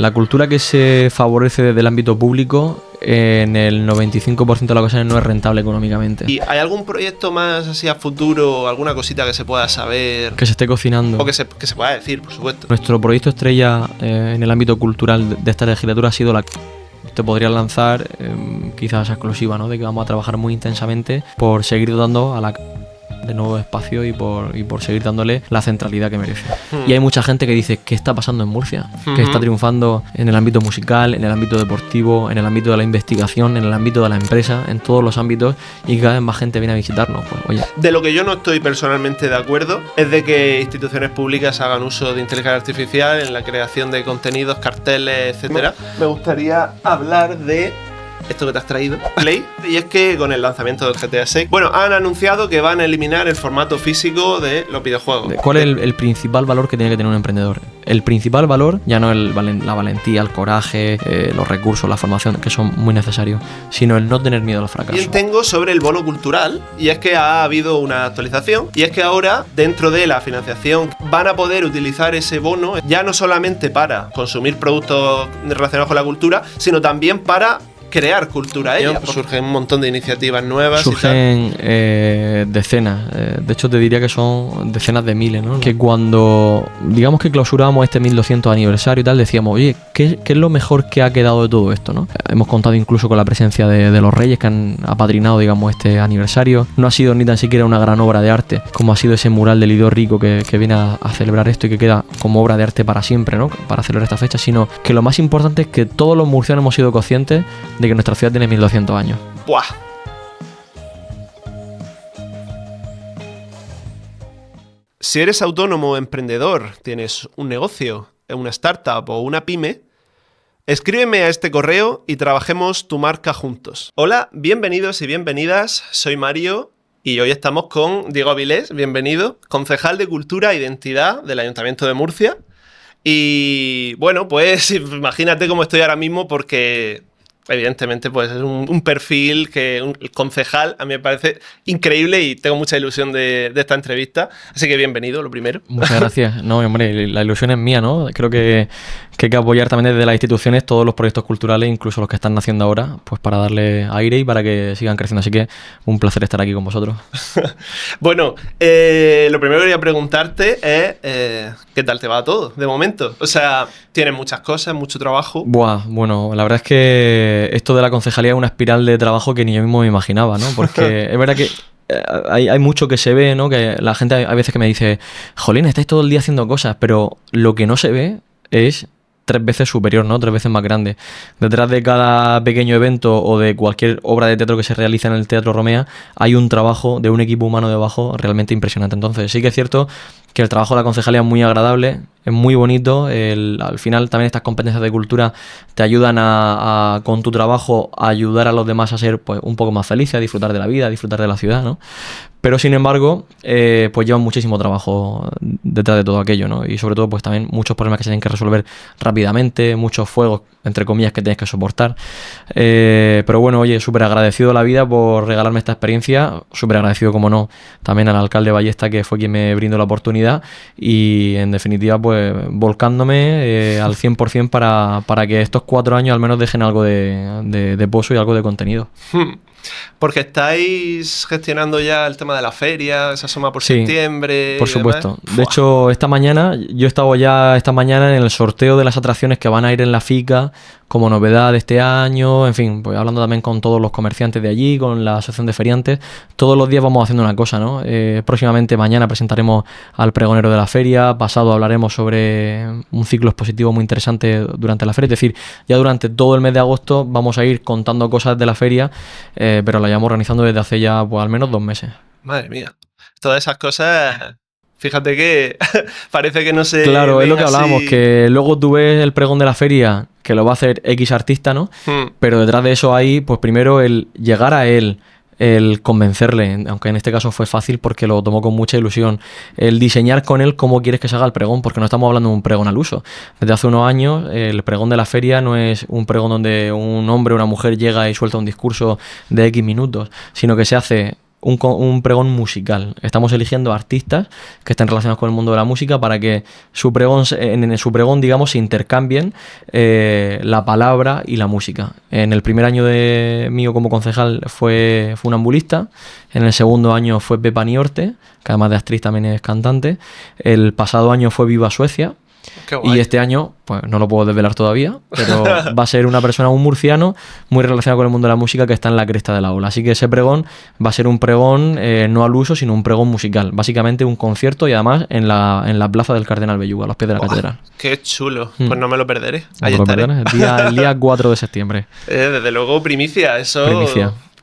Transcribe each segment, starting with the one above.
La cultura que se favorece desde el ámbito público en el 95% de las ocasiones no es rentable económicamente. ¿Y hay algún proyecto más así a futuro, alguna cosita que se pueda saber? Que se esté cocinando. O que se pueda decir, por supuesto. Nuestro proyecto estrella en el ámbito cultural de esta legislatura ha sido te podría lanzar quizás exclusiva, ¿no? De que vamos a trabajar muy intensamente por seguir dotando a la de nuevos espacios y por seguir dándole la centralidad que merece. Y hay mucha gente que dice, ¿qué está pasando en Murcia? Que está triunfando en el ámbito musical, en el ámbito deportivo, en el ámbito de la investigación, en el ámbito de la empresa, en todos los ámbitos, y cada vez más gente viene a visitarnos. Pues, oye. De lo que yo no estoy personalmente de acuerdo es de que instituciones públicas hagan uso de inteligencia artificial en la creación de contenidos, carteles, etcétera. Me gustaría hablar de esto que te has traído, Play, y es que con el lanzamiento del GTA 6, bueno, han anunciado que van a eliminar el formato físico de los videojuegos. ¿Cuál es el principal valor que tiene que tener un emprendedor? El principal valor ya no es la valentía, el coraje, los recursos, la formación, que son muy necesarios, sino el no tener miedo al fracaso. Y tengo sobre el bono cultural, y es que ha habido una actualización, y es que ahora, dentro de la financiación, van a poder utilizar ese bono ya no solamente para consumir productos relacionados con la cultura, sino también para crear cultura. Surgen un montón de iniciativas nuevas. Surgen decenas, de hecho te diría que son decenas de miles, ¿no? Que cuando, digamos que clausuramos este 1200 aniversario y tal, decíamos, oye, ¿qué es lo mejor que ha quedado de todo esto, ¿no? Hemos contado incluso con la presencia de los reyes que han apadrinado, digamos, este aniversario. No ha sido ni tan siquiera una gran obra de arte, como ha sido ese mural de Lido Rico que viene a celebrar esto y que queda como obra de arte para siempre, ¿no? Para celebrar esta fecha, sino que lo más importante es que todos los murcianos hemos sido conscientes de que nuestra ciudad tiene 1200 años. ¡Buah! Si eres autónomo o emprendedor, tienes un negocio, una startup o una pyme, escríbeme a este correo y trabajemos tu marca juntos. Hola, bienvenidos y bienvenidas, soy Mario y hoy estamos con Diego Avilés, bienvenido, concejal de Cultura e Identidad del Ayuntamiento de Murcia. Y bueno, pues imagínate cómo estoy ahora mismo porque evidentemente pues es un perfil el concejal a mí me parece increíble y tengo mucha ilusión de esta entrevista, así que bienvenido, lo primero. Muchas gracias. No, hombre, la ilusión es mía, ¿no? Creo que hay que apoyar también desde las instituciones todos los proyectos culturales, incluso los que están naciendo ahora, pues para darle aire y para que sigan creciendo, así que un placer estar aquí con vosotros. Bueno, lo primero que quería preguntarte es ¿qué tal te va todo de momento? O sea, tienes muchas cosas, mucho trabajo. Bueno, la verdad es que esto de la concejalía es una espiral de trabajo que ni yo mismo me imaginaba, ¿no? Porque es verdad que hay mucho que se ve, ¿no? Que la gente hay veces que me dice, jolín, estáis todo el día haciendo cosas, pero lo que no se ve es 3 veces superior, ¿no? 3 veces más grande. Detrás de cada pequeño evento o de cualquier obra de teatro que se realiza en el Teatro Romea hay un trabajo de un equipo humano debajo realmente impresionante. Entonces sí que es cierto que el trabajo de la concejalía es muy agradable, es muy bonito. Al final también estas competencias de cultura te ayudan con tu trabajo a ayudar a los demás a ser pues un poco más felices, a disfrutar de la vida, a disfrutar de la ciudad, ¿no? Pero sin embargo, pues llevan muchísimo trabajo detrás de todo aquello, ¿no? Y sobre todo pues también muchos problemas que se tienen que resolver rápidamente, muchos fuegos, entre comillas, que tienes que soportar. Pero bueno, oye, súper agradecido a la vida por regalarme esta experiencia, súper agradecido, como no, también al alcalde Ballesta, que fue quien me brindó la oportunidad, y en definitiva pues volcándome al 100% para que estos 4 años al menos dejen algo de pozo y algo de contenido. Porque estáis gestionando ya el tema de la feria, se asoma por septiembre. Por supuesto. De hecho, yo he estado ya esta mañana en el sorteo de las atracciones que van a ir en la FICA como novedad de este año, en fin, pues hablando también con todos los comerciantes de allí, con la asociación de feriantes. Todos los días vamos haciendo una cosa, ¿no? Próximamente mañana presentaremos al pregonero de la feria, pasado hablaremos sobre un ciclo expositivo muy interesante durante la feria, es decir, ya durante todo el mes de agosto vamos a ir contando cosas de la feria, pero la llevamos organizando desde hace ya pues al menos 2 meses. Madre mía, todas esas cosas, fíjate que parece que no se... Claro, es lo que hablábamos, que luego tú ves el pregón de la feria, que lo va a hacer X artista, ¿no? Pero detrás de eso hay, pues primero el llegar a él, el convencerle, aunque en este caso fue fácil porque lo tomó con mucha ilusión, el diseñar con él cómo quieres que se haga el pregón, porque no estamos hablando de un pregón al uso. Desde hace unos años el pregón de la feria no es un pregón donde un hombre o una mujer llega y suelta un discurso de X minutos, sino que se hace un pregón musical. Estamos eligiendo artistas que estén relacionados con el mundo de la música para que en su pregón, digamos, se intercambien la palabra y la música. En el primer año mío como concejal fue Funambulista. En el segundo año fue Pepa Niorte, que además de actriz también es cantante. El pasado año fue Viva Suecia. Y este año, pues no lo puedo desvelar todavía, pero va a ser una persona, un murciano, muy relacionado con el mundo de la música, que está en la cresta de la ola. Así que ese pregón va a ser un pregón no al uso, sino un pregón musical. Básicamente un concierto, y además en la plaza del Cardenal Belluga, a los pies de la catedral. ¡Qué chulo! Pues no me lo perderé. Ahí estaré. El día 4 de septiembre. Desde luego, primicia. Eso...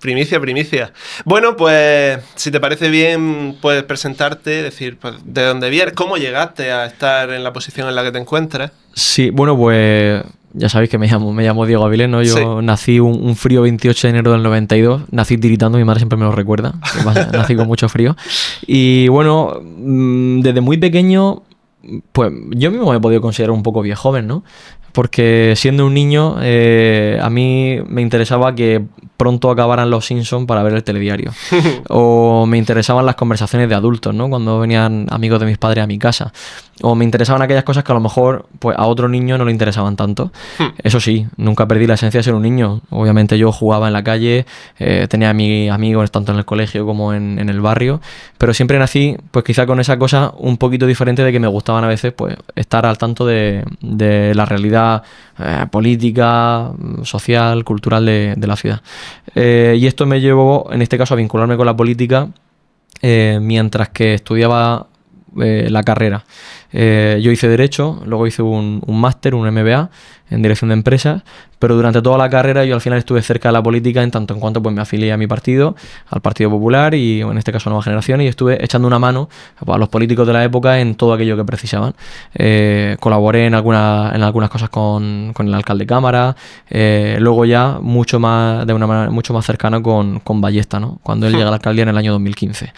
Primicia. Primicia. Bueno, pues si te parece bien, puedes presentarte, decir pues, de dónde vienes, cómo llegaste a estar en la posición en la que te encuentras. Sí, bueno, pues ya sabéis que me llamo Diego Avilés, ¿no? Yo nací un frío 28 de enero del 92, nací tiritando, mi madre siempre me lo recuerda, nací con mucho frío. Y bueno, desde muy pequeño, pues yo mismo me he podido considerar un poco viejo joven, ¿no? Porque siendo un niño, a mí me interesaba que pronto acabaran los Simpsons para ver el telediario. O me interesaban las conversaciones de adultos, ¿no? Cuando venían amigos de mis padres a mi casa. O me interesaban aquellas cosas que a lo mejor pues, a otro niño no le interesaban tanto. Eso sí, nunca perdí la esencia de ser un niño. Obviamente yo jugaba en la calle, tenía a mis amigos tanto en el colegio como en el barrio, pero siempre nací pues quizá con esa cosa un poquito diferente de que me gustaban a veces pues estar al tanto de la realidad política, social, cultural de la ciudad. Y esto me llevó, en este caso, a vincularme con la política mientras que estudiaba la carrera. Yo hice Derecho, luego hice un máster, un MBA en Dirección de Empresas, pero durante toda la carrera yo al final estuve cerca de la política en tanto en cuanto pues me afilié a mi partido, al Partido Popular y en este caso a Nueva Generación, y estuve echando una mano a los políticos de la época en todo aquello que precisaban. Colaboré en algunas cosas con el alcalde Cámara, luego ya de una manera mucho más cercana con Ballesta, ¿no? Cuando él llega a la alcaldía en el año 2015.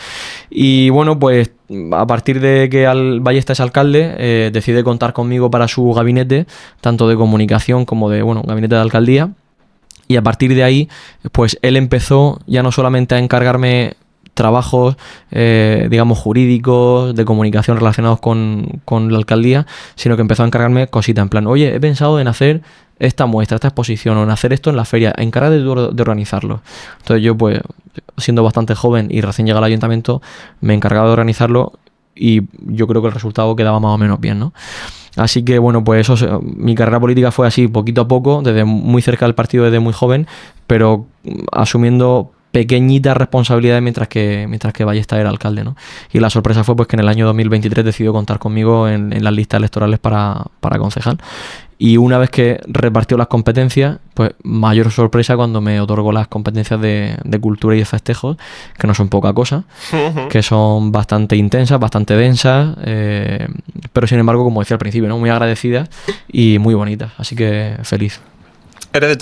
Y bueno, pues a partir de que Ballesta es alcalde, decide contar conmigo para su gabinete, tanto de comunicación como de, gabinete de alcaldía. Y a partir de ahí, pues él empezó ya no solamente a encargarme trabajos, digamos, jurídicos, de comunicación relacionados con la alcaldía, sino que empezó a encargarme cositas, en plan, oye, he pensado en hacer esta muestra, esta exposición, o en hacer esto en la feria, encárgate de organizarlo. Entonces yo, pues, siendo bastante joven y recién llegado al ayuntamiento, me encargaba de organizarlo y yo creo que el resultado quedaba más o menos bien, ¿no? Así que, bueno, pues eso, mi carrera política fue así, poquito a poco, desde muy cerca del partido, desde muy joven, pero asumiendo pequeñitas responsabilidades mientras que Ballesta era alcalde, ¿no? Y la sorpresa fue pues que en el año 2023 decidió contar conmigo en las listas electorales para concejal. Y una vez que repartió las competencias, pues mayor sorpresa cuando me otorgó las competencias de cultura y de festejos, que no son poca cosa, que son bastante intensas, bastante densas, pero sin embargo, como decía al principio, ¿no? Muy agradecidas y muy bonitas. Así que feliz. ¿Eres de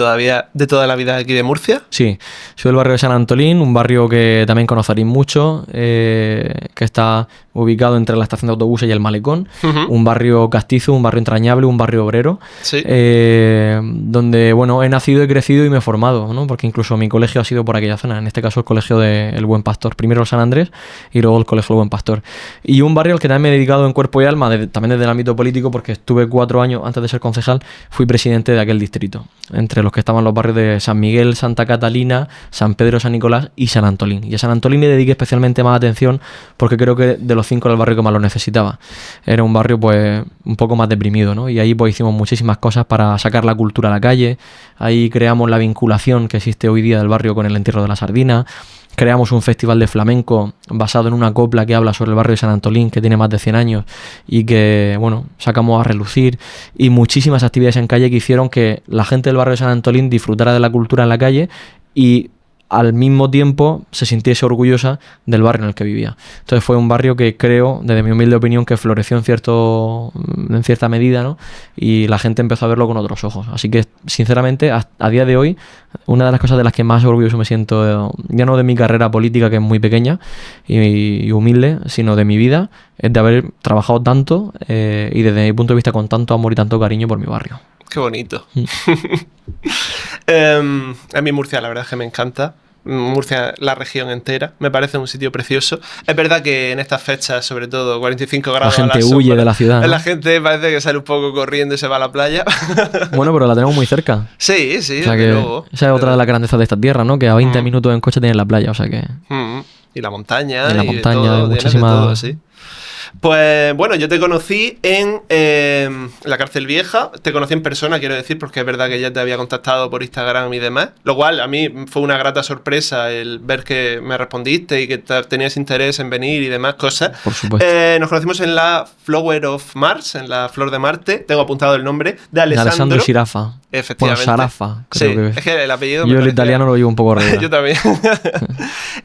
toda la vida aquí de Murcia? Sí, soy del barrio de San Antolín, un barrio que también conoceréis mucho, que está ubicado entre la estación de autobuses y el Malecón, un barrio castizo, un barrio entrañable, un barrio obrero, sí. Donde, bueno, he nacido, he crecido y me he formado, ¿no? Porque incluso mi colegio ha sido por aquella zona, en este caso el colegio del Buen Pastor, primero el San Andrés y luego el colegio del Buen Pastor. Y un barrio al que también me he dedicado en cuerpo y alma, también desde el ámbito político, porque estuve 4 años, antes de ser concejal, fui presidente de aquel distrito, entre los que estaban los barrios de San Miguel, Santa Catalina, San Pedro, San Nicolás y San Antolín. Y a San Antolín le dediqué especialmente más atención porque creo que de los 5 era el barrio que más lo necesitaba. Era un barrio pues un poco más deprimido, ¿no? Y ahí pues hicimos muchísimas cosas para sacar la cultura a la calle. Ahí creamos la vinculación que existe hoy día del barrio con el entierro de la sardina. Creamos un festival de flamenco basado en una copla que habla sobre el barrio de San Antolín, que tiene más de 100 años y que, bueno, sacamos a relucir. Y muchísimas actividades en calle que hicieron que la gente del barrio de San Antolín disfrutara de la cultura en la calle y al mismo tiempo se sintiese orgullosa del barrio en el que vivía. Entonces fue un barrio que creo, desde mi humilde opinión, que floreció en cierta medida, ¿no? Y la gente empezó a verlo con otros ojos. Así que, sinceramente, a día de hoy, una de las cosas de las que más orgulloso me siento, ya no de mi carrera política, que es muy pequeña y humilde, sino de mi vida, es de haber trabajado tanto y desde mi punto de vista con tanto amor y tanto cariño por mi barrio. Qué bonito. A mí Murcia la verdad es que me encanta. Murcia, la región entera, me parece un sitio precioso. Es verdad que en estas fechas, sobre todo 45 grados La gente a la huye sombra, de la ciudad, ¿no? la gente parece que sale un poco corriendo y se va a la playa. Bueno, pero la tenemos muy cerca. Sí, sí, O sea desde que luego. esa es otra de las grandezas de esta tierra, ¿no? Que a 20 minutos en coche tienes la playa, o sea que... Y la montaña, Y la de montaña, todo, hay tienes muchísimas... de todo, sí. Pues bueno, yo te conocí en la Cárcel Vieja, te conocí en persona, quiero decir, porque es verdad que ya te había contactado por Instagram y demás, lo cual a mí fue una grata sorpresa el ver que me respondiste y que tenías interés en venir y demás cosas. Por supuesto. Nos conocimos en la Flower of Mars, en la Flor de Marte, tengo apuntado el nombre, de Alessandro Shirafa. Efectivamente. Bueno, Sharafa, creo sí, que es que el apellido yo el italiano lo llevo un poco regular. Yo también.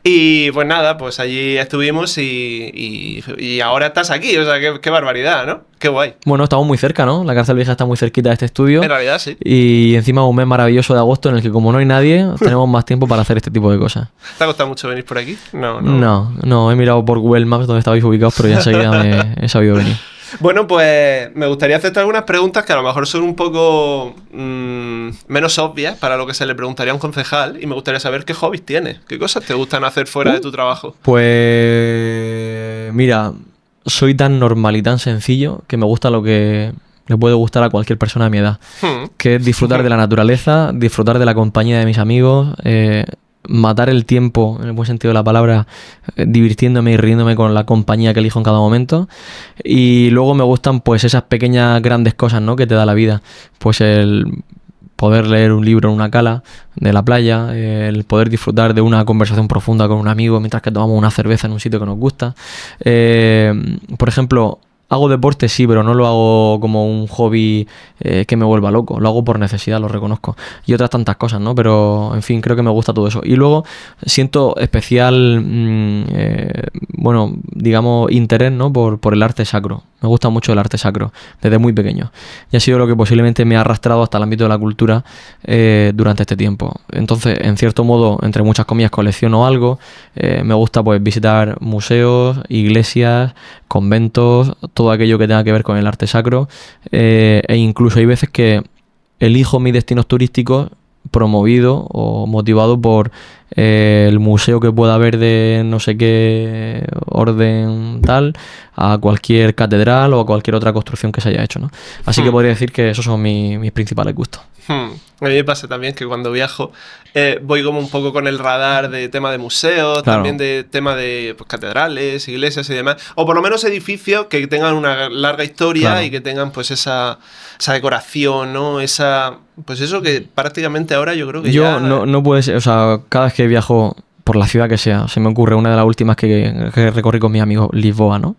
Y pues nada, pues allí estuvimos y ahora estás aquí, o sea, qué barbaridad, ¿no? Qué guay. Bueno, estamos muy cerca, ¿no? La Cárcel Vieja está muy cerquita de este estudio. En realidad, sí. Y encima un mes maravilloso de agosto en el que como no hay nadie, tenemos más tiempo para hacer este tipo de cosas. ¿Te ha costado mucho venir por aquí? No, he mirado por Google Maps donde estabais ubicados, pero ya enseguida me he sabido venir. Bueno, pues me gustaría hacerte algunas preguntas que a lo mejor son un poco menos obvias para lo que se le preguntaría a un concejal y me gustaría saber qué hobbies tienes, qué cosas te gustan hacer fuera de tu trabajo. Pues mira, soy tan normal y tan sencillo que me gusta lo que le puede gustar a cualquier persona de mi edad, que es disfrutar de la naturaleza, disfrutar de la compañía de mis amigos, matar el tiempo, en el buen sentido de la palabra, divirtiéndome y riéndome con la compañía que elijo en cada momento. Y luego me gustan pues esas pequeñas grandes cosas, ¿no?, que te da la vida. Pues el poder leer un libro en una cala de la playa, el poder disfrutar de una conversación profunda con un amigo mientras que tomamos una cerveza en un sitio que nos gusta. Por ejemplo, hago deporte, sí, pero no lo hago como un hobby que me vuelva loco. Lo hago por necesidad, lo reconozco. Y otras tantas cosas, ¿no? Pero, en fin, creo que me gusta todo eso. Y luego siento especial, bueno, digamos, interés, ¿no?, por el arte sacro. Me gusta mucho el arte sacro, desde muy pequeño. Y ha sido lo que posiblemente me ha arrastrado hasta el ámbito de la cultura durante este tiempo. Entonces, en cierto modo, entre muchas comillas, colecciono algo. Me gusta, pues, visitar museos, iglesias, conventos, todo aquello que tenga que ver con el arte sacro. E incluso hay veces que elijo mis destinos turísticos promovido o motivado por el museo que pueda haber de no sé qué orden tal, a cualquier catedral o a cualquier otra construcción que se haya hecho, ¿no? Así que podría decir que esos son mis principales gustos. A mí me pasa también que cuando viajo voy como un poco con el radar de tema de museos, claro, también de tema de pues, catedrales, iglesias y demás, o por lo menos edificios que tengan una larga historia, claro, y que tengan pues esa decoración, ¿no? Pues eso que prácticamente ahora yo creo que yo no puede ser, o sea, cada vez que viajo por la ciudad que sea, se me ocurre una de las últimas que recorrí con mis amigos, Lisboa, ¿no?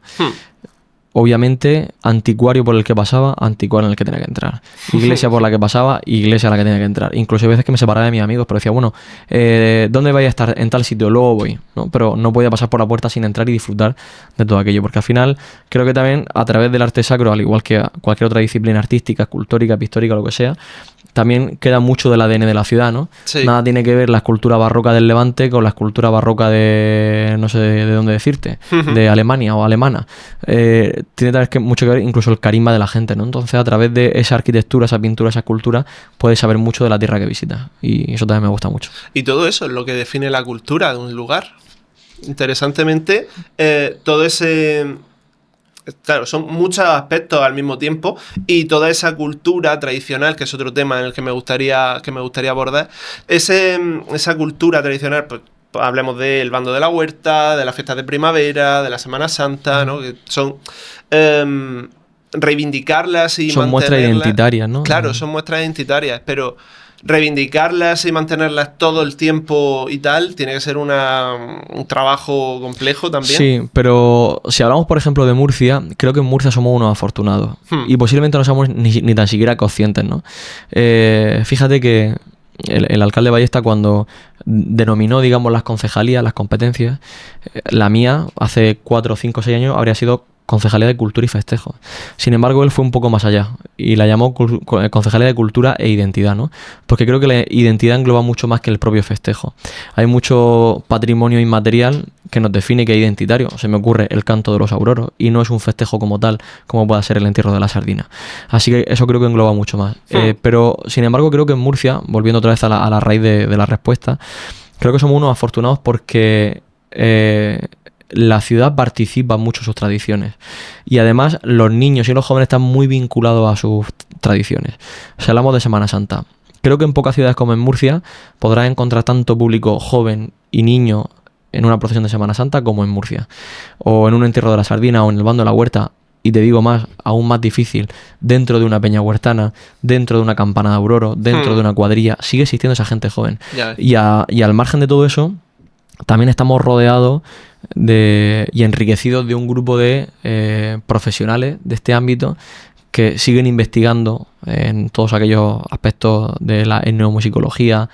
Obviamente, anticuario por el que pasaba, anticuario en el que tenía que entrar. Iglesia por la que pasaba, iglesia a la que tenía que entrar. Incluso hay veces que me separaba de mis amigos, pero decía, bueno, ¿dónde vais a estar? En tal sitio, luego voy, ¿no? Pero no podía pasar por la puerta sin entrar y disfrutar de todo aquello, porque al final creo que también a través del arte sacro, al igual que cualquier otra disciplina artística, escultórica, pictórica, lo que sea, también queda mucho del ADN de la ciudad, ¿no? Sí. Nada tiene que ver la escultura barroca del Levante con la escultura barroca de, no sé de dónde decirte, de Alemania o alemana. Tiene también mucho que ver incluso el carisma de la gente, ¿no? Entonces, a través de esa arquitectura, esa pintura, esa escultura, puedes saber mucho de la tierra que visitas. Y eso también me gusta mucho. Y todo eso es lo que define la cultura de un lugar. Interesantemente, todo ese... Claro, son muchos aspectos al mismo tiempo y toda esa cultura tradicional, que es otro tema en el que me gustaría abordar, esa cultura tradicional, pues hablemos del bando de la huerta, de las fiestas de primavera, de la Semana Santa, ¿no? Que son reivindicarlas y son muestras identitarias, ¿no? Claro, son muestras identitarias, pero reivindicarlas y mantenerlas todo el tiempo y tal, tiene que ser un trabajo complejo también. Sí, pero si hablamos, por ejemplo, de Murcia, creo que en Murcia somos unos afortunados y posiblemente no somos ni tan siquiera conscientes, ¿no? Fíjate que el alcalde Ballesta, cuando denominó, digamos, las concejalías, las competencias, la mía, hace 4, 5, 6 años, habría sido Concejalía de Cultura y Festejo. Sin embargo, él fue un poco más allá y la llamó Concejalía de Cultura e Identidad, ¿no? Porque creo que la identidad engloba mucho más que el propio festejo. Hay mucho patrimonio inmaterial que nos define que es identitario. Se me ocurre el canto de los auroros y no es un festejo como tal, como pueda ser el entierro de la sardina. Así que eso creo que engloba mucho más. Pero, sin embargo, creo que en Murcia, volviendo otra vez a la raíz de la respuesta, Creo que somos unos afortunados porque la ciudad participa mucho en sus tradiciones. Y además los niños y los jóvenes están muy vinculados a sus tradiciones. Si hablamos de Semana Santa, creo que en pocas ciudades como en Murcia podrás encontrar tanto público joven y niño en una procesión de Semana Santa como en Murcia. O en un entierro de la sardina o en el bando de la huerta. Y te digo más, aún más difícil, dentro de una peña huertana, dentro de una campana de auroro, dentro de una cuadrilla, sigue existiendo esa gente joven. Y al margen de todo eso, también estamos rodeados y enriquecidos de un grupo de profesionales de este ámbito que siguen investigando en todos aquellos aspectos de la etnomusicología,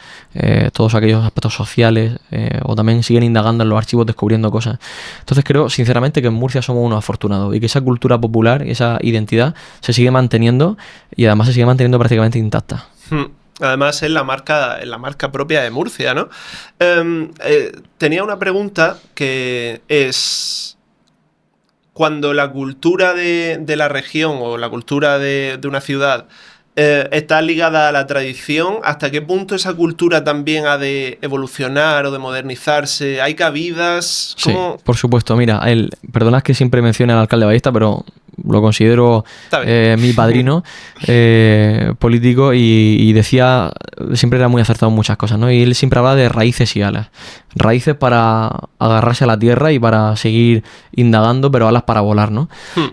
todos aquellos aspectos sociales, o también siguen indagando en los archivos, descubriendo cosas. Entonces creo, sinceramente, que en Murcia somos unos afortunados y que esa cultura popular, esa identidad, se sigue manteniendo y además se sigue manteniendo prácticamente intacta. Además es la marca propia de Murcia, ¿no? Tenía una pregunta que es... Cuando la cultura de la región o la cultura de una ciudad está ligada a la tradición, ¿hasta qué punto esa cultura también ha de evolucionar o de modernizarse? ¿Hay cabidas? ¿Cómo? Sí, por supuesto. Mira, perdonad que siempre mencione al alcalde Ballesta, pero lo considero mi padrino político y decía, siempre era muy acertado en muchas cosas, ¿no? Y él siempre hablaba de raíces y alas. Raíces para agarrarse a la tierra y para seguir indagando, pero alas para volar, ¿no?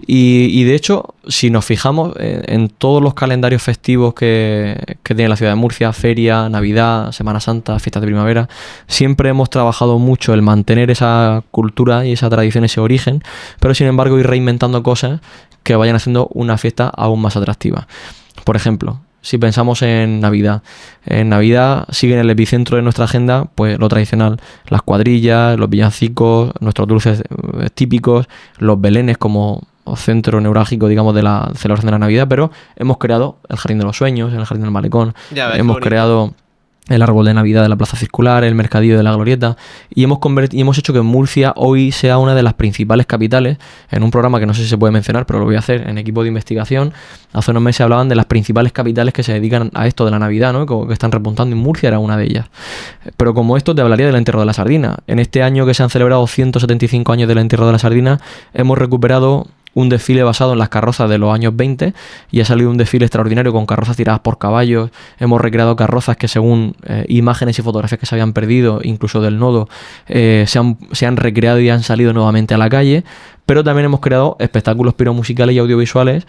Y de hecho, si nos fijamos en todos los calendarios festivos que tiene la ciudad de Murcia, feria, Navidad, Semana Santa, fiestas de primavera, siempre hemos trabajado mucho el mantener esa cultura y esa tradición, ese origen, pero sin embargo ir reinventando cosas que vayan haciendo una fiesta aún más atractiva. Por ejemplo, si pensamos en Navidad sigue en el epicentro de nuestra agenda pues lo tradicional, las cuadrillas, los villancicos, nuestros dulces típicos, los belenes como centro neurálgico, digamos, de la celebración de la Navidad, pero hemos creado el Jardín de los Sueños, el Jardín del Malecón, hemos creado el árbol de Navidad de la Plaza Circular, el mercadillo de la Glorieta, y hemos hecho que Murcia hoy sea una de las principales capitales, en un programa que no sé si se puede mencionar, pero lo voy a hacer en equipo de investigación. Hace unos meses hablaban de las principales capitales que se dedican a esto de la Navidad, ¿no? Que están repuntando, y Murcia era una de ellas. Pero como esto te hablaría del entierro de la sardina. En este año que se han celebrado 175 años del entierro de la sardina, hemos recuperado un desfile basado en las carrozas de los años 20 y ha salido un desfile extraordinario con carrozas tiradas por caballos. Hemos recreado carrozas que según imágenes y fotografías que se habían perdido, incluso del nodo, se han recreado y han salido nuevamente a la calle, pero también hemos creado espectáculos piromusicales y audiovisuales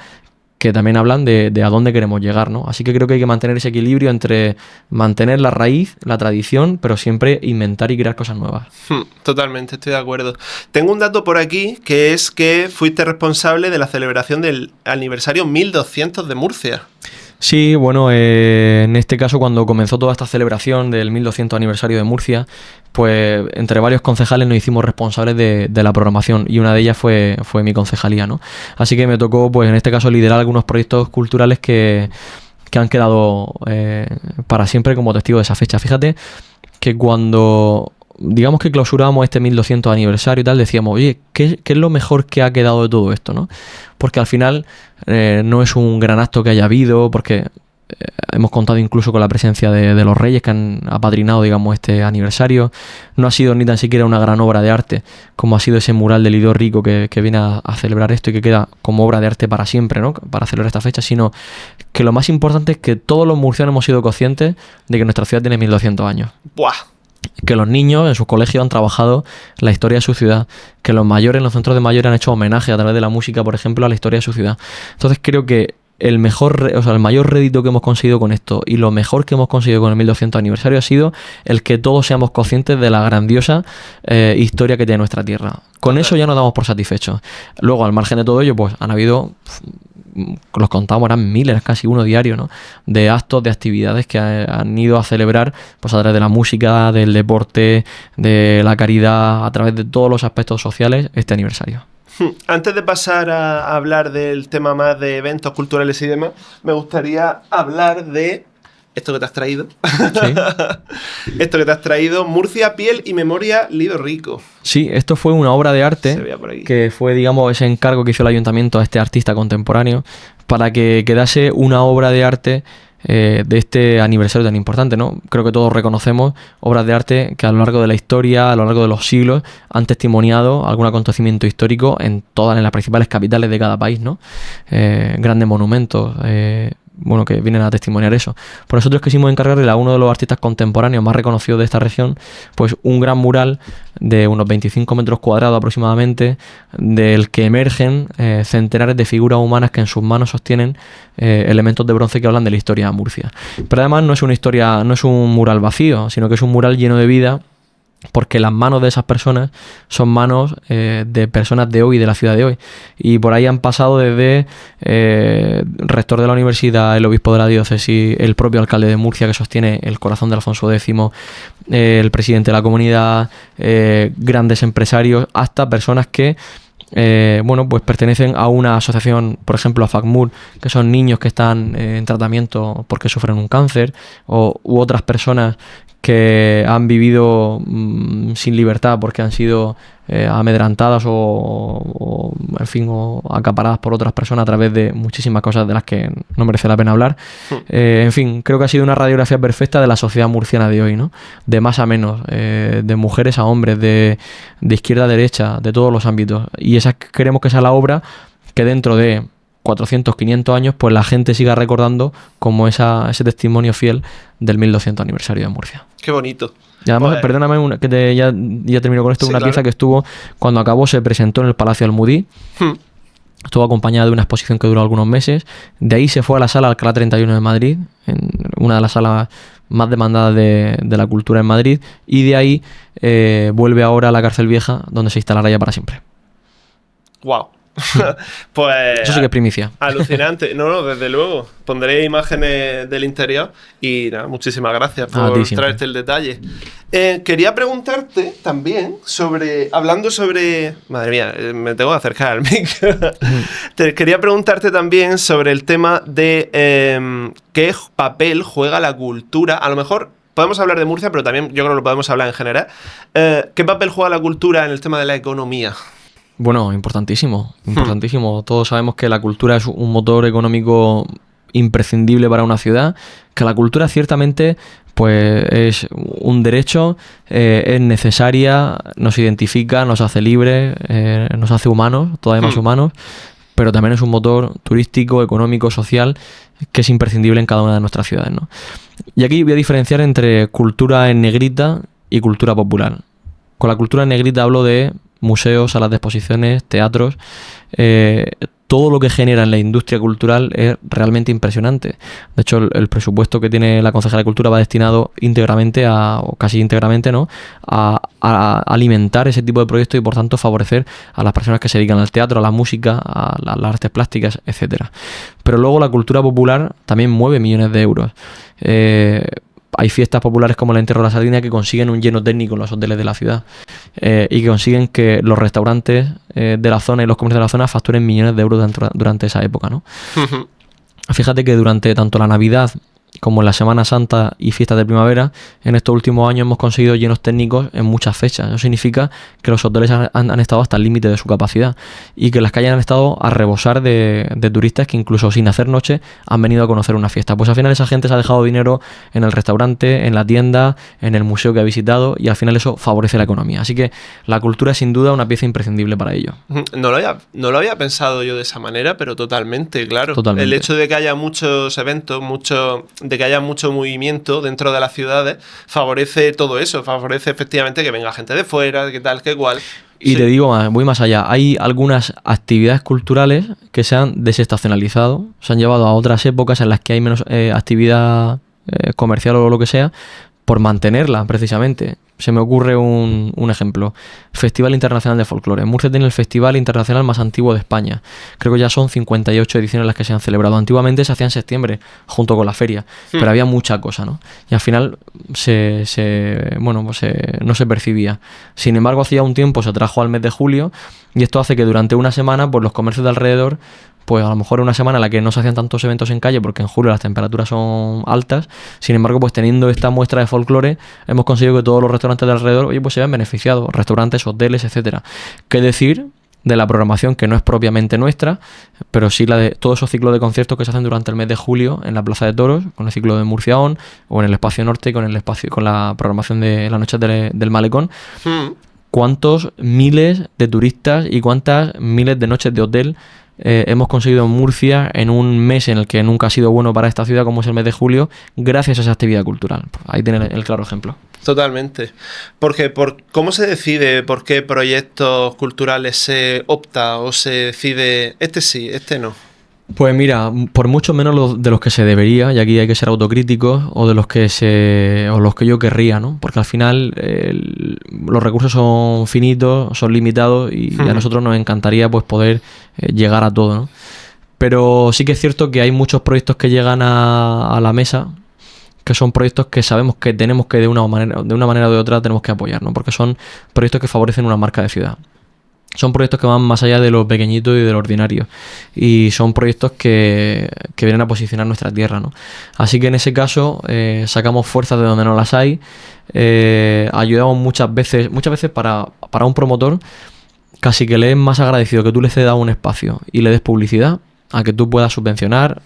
que también hablan de a dónde queremos llegar, ¿no? Así que creo que hay que mantener ese equilibrio entre mantener la raíz, la tradición, pero siempre inventar y crear cosas nuevas. Totalmente, estoy de acuerdo. Tengo un dato por aquí, que es que fuiste responsable de la celebración del aniversario 1200 de Murcia. Sí, bueno, en este caso cuando comenzó toda esta celebración del 1200 aniversario de Murcia, pues entre varios concejales nos hicimos responsables de la programación y una de ellas fue mi concejalía, ¿no? Así que me tocó, pues en este caso, liderar algunos proyectos culturales que han quedado para siempre como testigo de esa fecha. Fíjate que cuando, digamos que clausuramos este 1200 aniversario y tal, decíamos, oye, ¿qué es lo mejor que ha quedado de todo esto, no? Porque al final no es un gran acto que haya habido, porque hemos contado incluso con la presencia de los reyes que han apadrinado, digamos, este aniversario. No ha sido ni tan siquiera una gran obra de arte, como ha sido ese mural de Lidio Rico que viene a celebrar esto y que queda como obra de arte para siempre, ¿no? Para celebrar esta fecha, sino que lo más importante es que todos los murcianos hemos sido conscientes de que nuestra ciudad tiene 1200 años. ¡Buah! Que los niños en sus colegios han trabajado la historia de su ciudad, que los mayores en los centros de mayores han hecho homenaje a través de la música, por ejemplo, a la historia de su ciudad. Entonces creo que el mayor rédito que hemos conseguido con esto y lo mejor que hemos conseguido con el 1200 aniversario ha sido el que todos seamos conscientes de la grandiosa historia que tiene nuestra tierra. Con eso ya nos damos por satisfechos. Luego, al margen de todo ello, pues han habido, los contamos, eran miles, casi uno diario, ¿no? De actos, de actividades que han ido a celebrar pues a través de la música, del deporte, de la caridad, a través de todos los aspectos sociales, este aniversario. Antes de pasar a hablar del tema más de eventos culturales y demás, me gustaría hablar de esto que te has traído. ¿Sí? Esto que te has traído, Murcia, Piel y Memoria, Lidio Rico. Sí, esto fue una obra de arte que fue, digamos, ese encargo que hizo el ayuntamiento a este artista contemporáneo para que quedase una obra de arte de este aniversario tan importante, ¿no? Creo que todos reconocemos obras de arte que a lo largo de la historia, a lo largo de los siglos, han testimoniado algún acontecimiento histórico en las principales capitales de cada país, ¿no? Grandes monumentos, bueno, que vienen a testimoniar eso. Pues nosotros quisimos encargarle a uno de los artistas contemporáneos más reconocidos de esta región, pues un gran mural de unos 25 metros cuadrados aproximadamente, del que emergen centenares de figuras humanas que en sus manos sostienen elementos de bronce que hablan de la historia de Murcia. Pero además no es un mural vacío, sino que es un mural lleno de vida, porque las manos de esas personas son manos de personas de hoy, de la ciudad de hoy. Y por ahí han pasado desde rector de la universidad, el obispo de la diócesis, el propio alcalde de Murcia, que sostiene el corazón de Alfonso X, el presidente de la comunidad, grandes empresarios, hasta personas que bueno, pues pertenecen a una asociación, por ejemplo a FACMUR, que son niños que están en tratamiento porque sufren un cáncer, u otras personas que han vivido sin libertad porque han sido amedrantadas o en fin, o acaparadas por otras personas a través de muchísimas cosas de las que no merece la pena hablar. En fin, creo que ha sido una radiografía perfecta de la sociedad murciana de hoy, ¿no? De más a menos, de mujeres a hombres, de izquierda a derecha, de todos los ámbitos. Y esa queremos que sea la obra que dentro de 400, 500 años, pues la gente siga recordando como ese testimonio fiel del 1200 aniversario de Murcia. Qué bonito. Y además, pues, perdóname, ya termino con esto, sí, una pieza que estuvo, cuando acabó, se presentó en el Palacio Almudí. Estuvo acompañada de una exposición que duró algunos meses. De ahí se fue a la sala Alcalá 31 de Madrid, en una de las salas más demandadas de la cultura en Madrid. Y de ahí vuelve ahora a la Cárcel Vieja, donde se instalará ya para siempre. ¡Wow! Pues eso sí que es primicia. Alucinante. No, desde luego. Pondré imágenes del interior y nada, muchísimas gracias por traerte el detalle. Quería preguntarte también hablando sobre... Madre mía, me tengo que acercar al micro. Quería preguntarte también sobre el tema de qué papel juega la cultura. A lo mejor podemos hablar de Murcia, pero también yo creo que lo podemos hablar en general. ¿Qué papel juega la cultura en el tema de la economía? Bueno, importantísimo. Todos sabemos que la cultura es un motor económico imprescindible para una ciudad, que la cultura ciertamente pues es un derecho, es necesaria, nos identifica, nos hace libres, nos hace humanos, todavía más humanos, pero también es un motor turístico, económico, social, que es imprescindible en cada una de nuestras ciudades, ¿no? Y aquí voy a diferenciar entre cultura en negrita y cultura popular. Con la cultura en negrita hablo de museos, salas de exposiciones, teatros. Todo lo que genera en la industria cultural es realmente impresionante. De hecho, el presupuesto que tiene la Concejalía de Cultura va destinado íntegramente o casi íntegramente, ¿no?, a alimentar ese tipo de proyectos y por tanto favorecer a las personas que se dedican al teatro, a la música, a las artes plásticas, etcétera. Pero luego la cultura popular también mueve millones de euros. Hay fiestas populares como el Entierro de la Sardina que consiguen un lleno técnico en los hoteles de la ciudad y que consiguen que los restaurantes de la zona y los comercios de la zona facturen millones de euros durante esa época, ¿no? Fíjate que durante tanto la Navidad como en la Semana Santa y fiestas de primavera, en estos últimos años hemos conseguido llenos técnicos en muchas fechas. Eso significa que los hoteles han estado hasta el límite de su capacidad y que las calles han estado a rebosar de turistas que incluso sin hacer noche han venido a conocer una fiesta. Pues al final esa gente se ha dejado dinero en el restaurante, en la tienda, en el museo que ha visitado y al final eso favorece la economía. Así que la cultura es sin duda una pieza imprescindible para ello. No lo había pensado yo de esa manera, pero totalmente, claro. Totalmente. El hecho de que haya muchos eventos, de que haya mucho movimiento dentro de las ciudades, favorece todo eso, favorece efectivamente que venga gente de fuera, que tal, que cual. Y sí, te digo más, voy más allá. Hay algunas actividades culturales que se han desestacionalizado, se han llevado a otras épocas en las que hay menos actividad comercial o lo que sea, por mantenerla precisamente. Se me ocurre un ejemplo. Festival Internacional de Folclore. Murcia tiene el festival internacional más antiguo de España. Creo que ya son 58 ediciones las que se han celebrado. Antiguamente se hacía en septiembre, junto con la feria. Pero había mucha cosa, ¿no? Y al final no se percibía. Sin embargo, hacía un tiempo se trajo al mes de julio y esto hace que durante una semana pues los comercios de alrededor, pues a lo mejor una semana en la que no se hacían tantos eventos en calle porque en julio las temperaturas son altas. Sin embargo, pues teniendo esta muestra de folclore, hemos conseguido que todos los restaurantes de alrededor, oye, pues se vean beneficiados. Restaurantes, hoteles, etcétera. ¿Qué decir de la programación que no es propiamente nuestra, pero sí la de todos esos ciclos de conciertos que se hacen durante el mes de julio en la Plaza de Toros, con el ciclo de Murcia On, o en el Espacio Norte con la programación de las noches del Malecón. ¿Cuántos miles de turistas y cuántas miles de noches de hotel hemos conseguido en Murcia en un mes en el que nunca ha sido bueno para esta ciudad, como es el mes de julio, gracias a esa actividad cultural? Pues ahí tiene el claro ejemplo. Totalmente. Porque ¿cómo se decide por qué proyectos culturales se opta o se decide este sí, este no? Pues mira, por mucho menos de los que se debería, y aquí hay que ser autocríticos, o de los que los que yo querría, ¿no? Porque al final los recursos son finitos, son limitados, y a nosotros nos encantaría pues poder llegar a todo, ¿no? Pero sí que es cierto que hay muchos proyectos que llegan a la mesa, que son proyectos que sabemos que tenemos que de una manera o de otra tenemos que apoyar, ¿no? Porque son proyectos que favorecen una marca de ciudad. Son proyectos que van más allá de lo pequeñito y de lo ordinario. Y son proyectos que vienen a posicionar nuestra tierra, ¿no? Así que en ese caso sacamos fuerzas de donde no las hay. Ayudamos muchas veces para un promotor, casi que le es más agradecido que tú le cedas un espacio y le des publicidad a que tú puedas subvencionar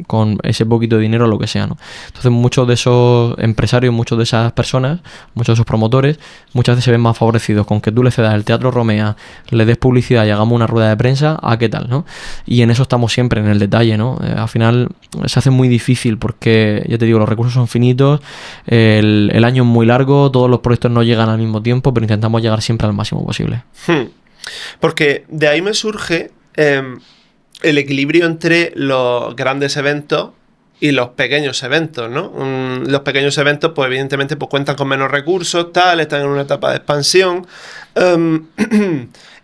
con ese poquito de dinero lo que sea, ¿no? Entonces muchos de esos empresarios, muchos de esas personas, muchos de esos promotores, muchas veces se ven más favorecidos con que tú le cedas el Teatro Romea, le des publicidad y hagamos una rueda de prensa, a qué tal, ¿no? Y en eso estamos siempre, en el detalle, ¿no? Al final se hace muy difícil porque, ya te digo, los recursos son finitos, el año es muy largo, todos los proyectos no llegan al mismo tiempo, pero intentamos llegar siempre al máximo posible. Porque de ahí me surge el equilibrio entre los grandes eventos y los pequeños eventos, ¿no? Los pequeños eventos, pues evidentemente pues, cuentan con menos recursos, tal, están en una etapa de expansión.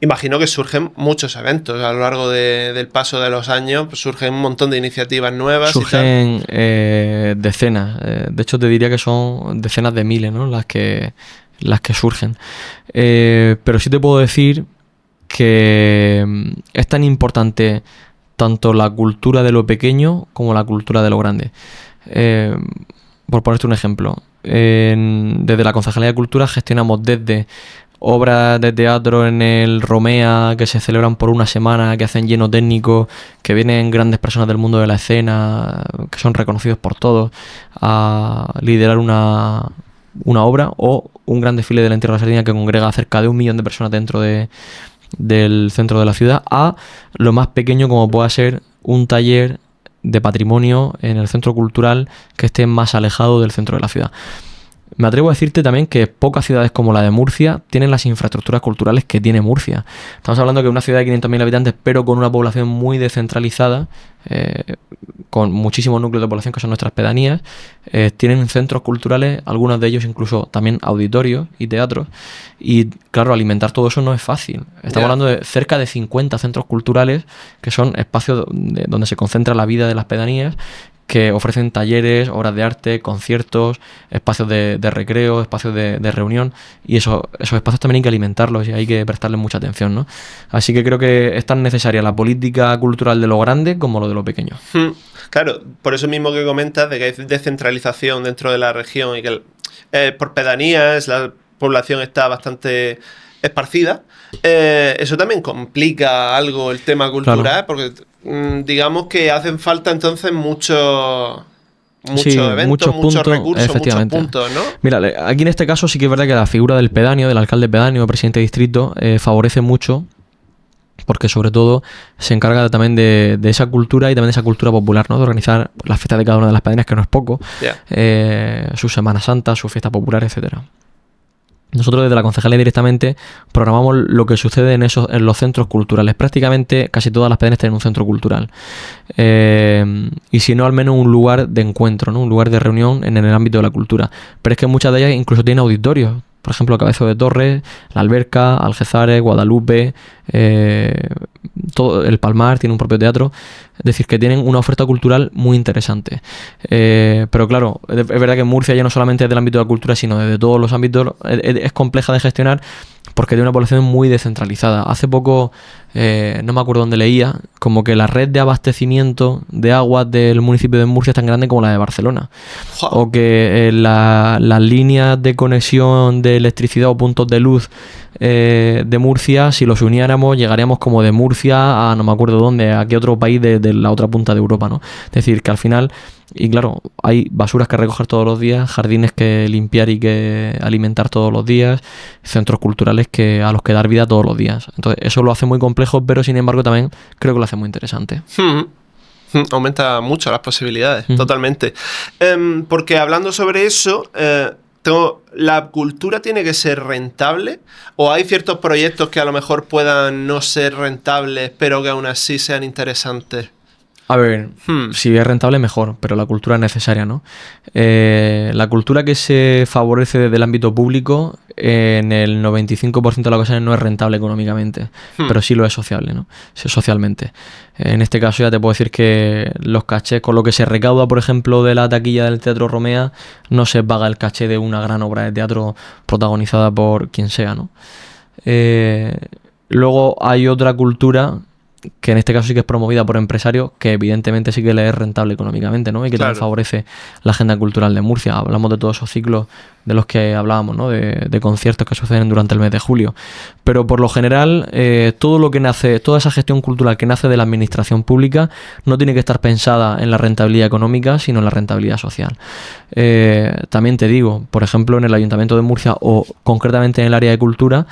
Imagino que surgen muchos eventos a lo largo del paso de los años, pues surgen un montón de iniciativas nuevas. Surgen decenas, de hecho te diría que son decenas de miles, ¿no? Las que surgen. Pero sí te puedo decir que es tan importante tanto la cultura de lo pequeño como la cultura de lo grande. Por ponerte un ejemplo, desde la Concejalía de Cultura gestionamos desde obras de teatro en el Romea que se celebran por una semana, que hacen lleno técnico, que vienen grandes personas del mundo de la escena, que son reconocidos por todos, a liderar una obra, o un gran desfile de la Entierro de la Sardina que congrega a cerca de 1 millón de personas dentro del centro de la ciudad, a lo más pequeño como pueda ser un taller de patrimonio en el centro cultural que esté más alejado del centro de la ciudad. Me atrevo a decirte también que pocas ciudades como la de Murcia tienen las infraestructuras culturales que tiene Murcia. Estamos hablando de una ciudad de 500.000 habitantes, pero con una población muy descentralizada, con muchísimos núcleos de población que son nuestras pedanías. Tienen centros culturales, algunos de ellos incluso también auditorios y teatros. Y claro, alimentar todo eso no es fácil. Estamos hablando de cerca de 50 centros culturales que son espacios donde se concentra la vida de las pedanías, que ofrecen talleres, obras de arte, conciertos, espacios de recreo, espacios de reunión, y esos espacios también hay que alimentarlos y hay que prestarles mucha atención, ¿no? Así que creo que es tan necesaria la política cultural de lo grande como lo de lo pequeño. Claro, por eso mismo que comentas de que hay descentralización dentro de la región y que por pedanías la población está bastante esparcida, eso también complica algo el tema cultural, claro. Porque digamos que hacen falta entonces muchos eventos, muchos recursos, muchos puntos, ¿no? Mira, aquí en este caso sí que es verdad que la figura del pedáneo, del alcalde pedáneo, presidente de distrito, favorece mucho, porque sobre todo se encarga también de esa cultura y también de esa cultura popular, ¿no? De organizar las fiestas de cada una de las pedanías, que no es poco, su Semana Santa, su fiesta popular, etcétera. Nosotros desde la concejalía directamente programamos lo que sucede en los centros culturales. Prácticamente casi todas las pedanías tienen un centro cultural. Y si no, al menos un lugar de encuentro, ¿no? Un lugar de reunión en el ámbito de la cultura. Pero es que muchas de ellas incluso tienen auditorios. Por ejemplo, Cabezo de Torres, La Alberca, Algezares, Guadalupe, todo el Palmar tiene un propio teatro, es decir, que tienen una oferta cultural muy interesante. Pero claro, es verdad que Murcia ya no solamente es del ámbito de la cultura, sino de todos los ámbitos, es compleja de gestionar porque tiene una población muy descentralizada. Hace poco, no me acuerdo dónde leía, como que la red de abastecimiento de agua del municipio de Murcia es tan grande como la de Barcelona. Wow. O que las líneas de conexión de electricidad o puntos de luz de Murcia, si los uniéramos, llegaríamos como de Murcia a no me acuerdo dónde, a qué otro país de la otra punta de Europa, ¿no? Es decir, que al final, y claro, hay basuras que recoger todos los días, jardines que limpiar y que alimentar todos los días, centros culturales a los que dar vida todos los días. Entonces, eso lo hace muy complejo, pero sin embargo también creo que lo hace muy interesante. Aumenta mucho las posibilidades, totalmente. Porque hablando sobre eso, ¿la cultura tiene que ser rentable? ¿O hay ciertos proyectos que a lo mejor puedan no ser rentables, pero que aún así sean interesantes? A ver, si es rentable mejor, pero la cultura es necesaria, ¿no? La cultura que se favorece desde el ámbito público, en el 95% de las ocasiones no es rentable económicamente, pero sí lo es sociable, ¿no? Sí, socialmente. En este caso ya te puedo decir que los cachés, con lo que se recauda, por ejemplo, de la taquilla del Teatro Romea, no se paga el caché de una gran obra de teatro protagonizada por quien sea, ¿no? Luego hay otra cultura que en este caso sí que es promovida por empresarios, que evidentemente sí que le es rentable económicamente, ¿no? Y que también favorece la agenda cultural de Murcia. Hablamos de todos esos ciclos de los que hablábamos, ¿no? De conciertos que suceden durante el mes de julio. Pero por lo general, todo lo que nace, toda esa gestión cultural que nace de la administración pública no tiene que estar pensada en la rentabilidad económica, sino en la rentabilidad social. También te digo, por ejemplo, en el Ayuntamiento de Murcia o concretamente en el área de cultura,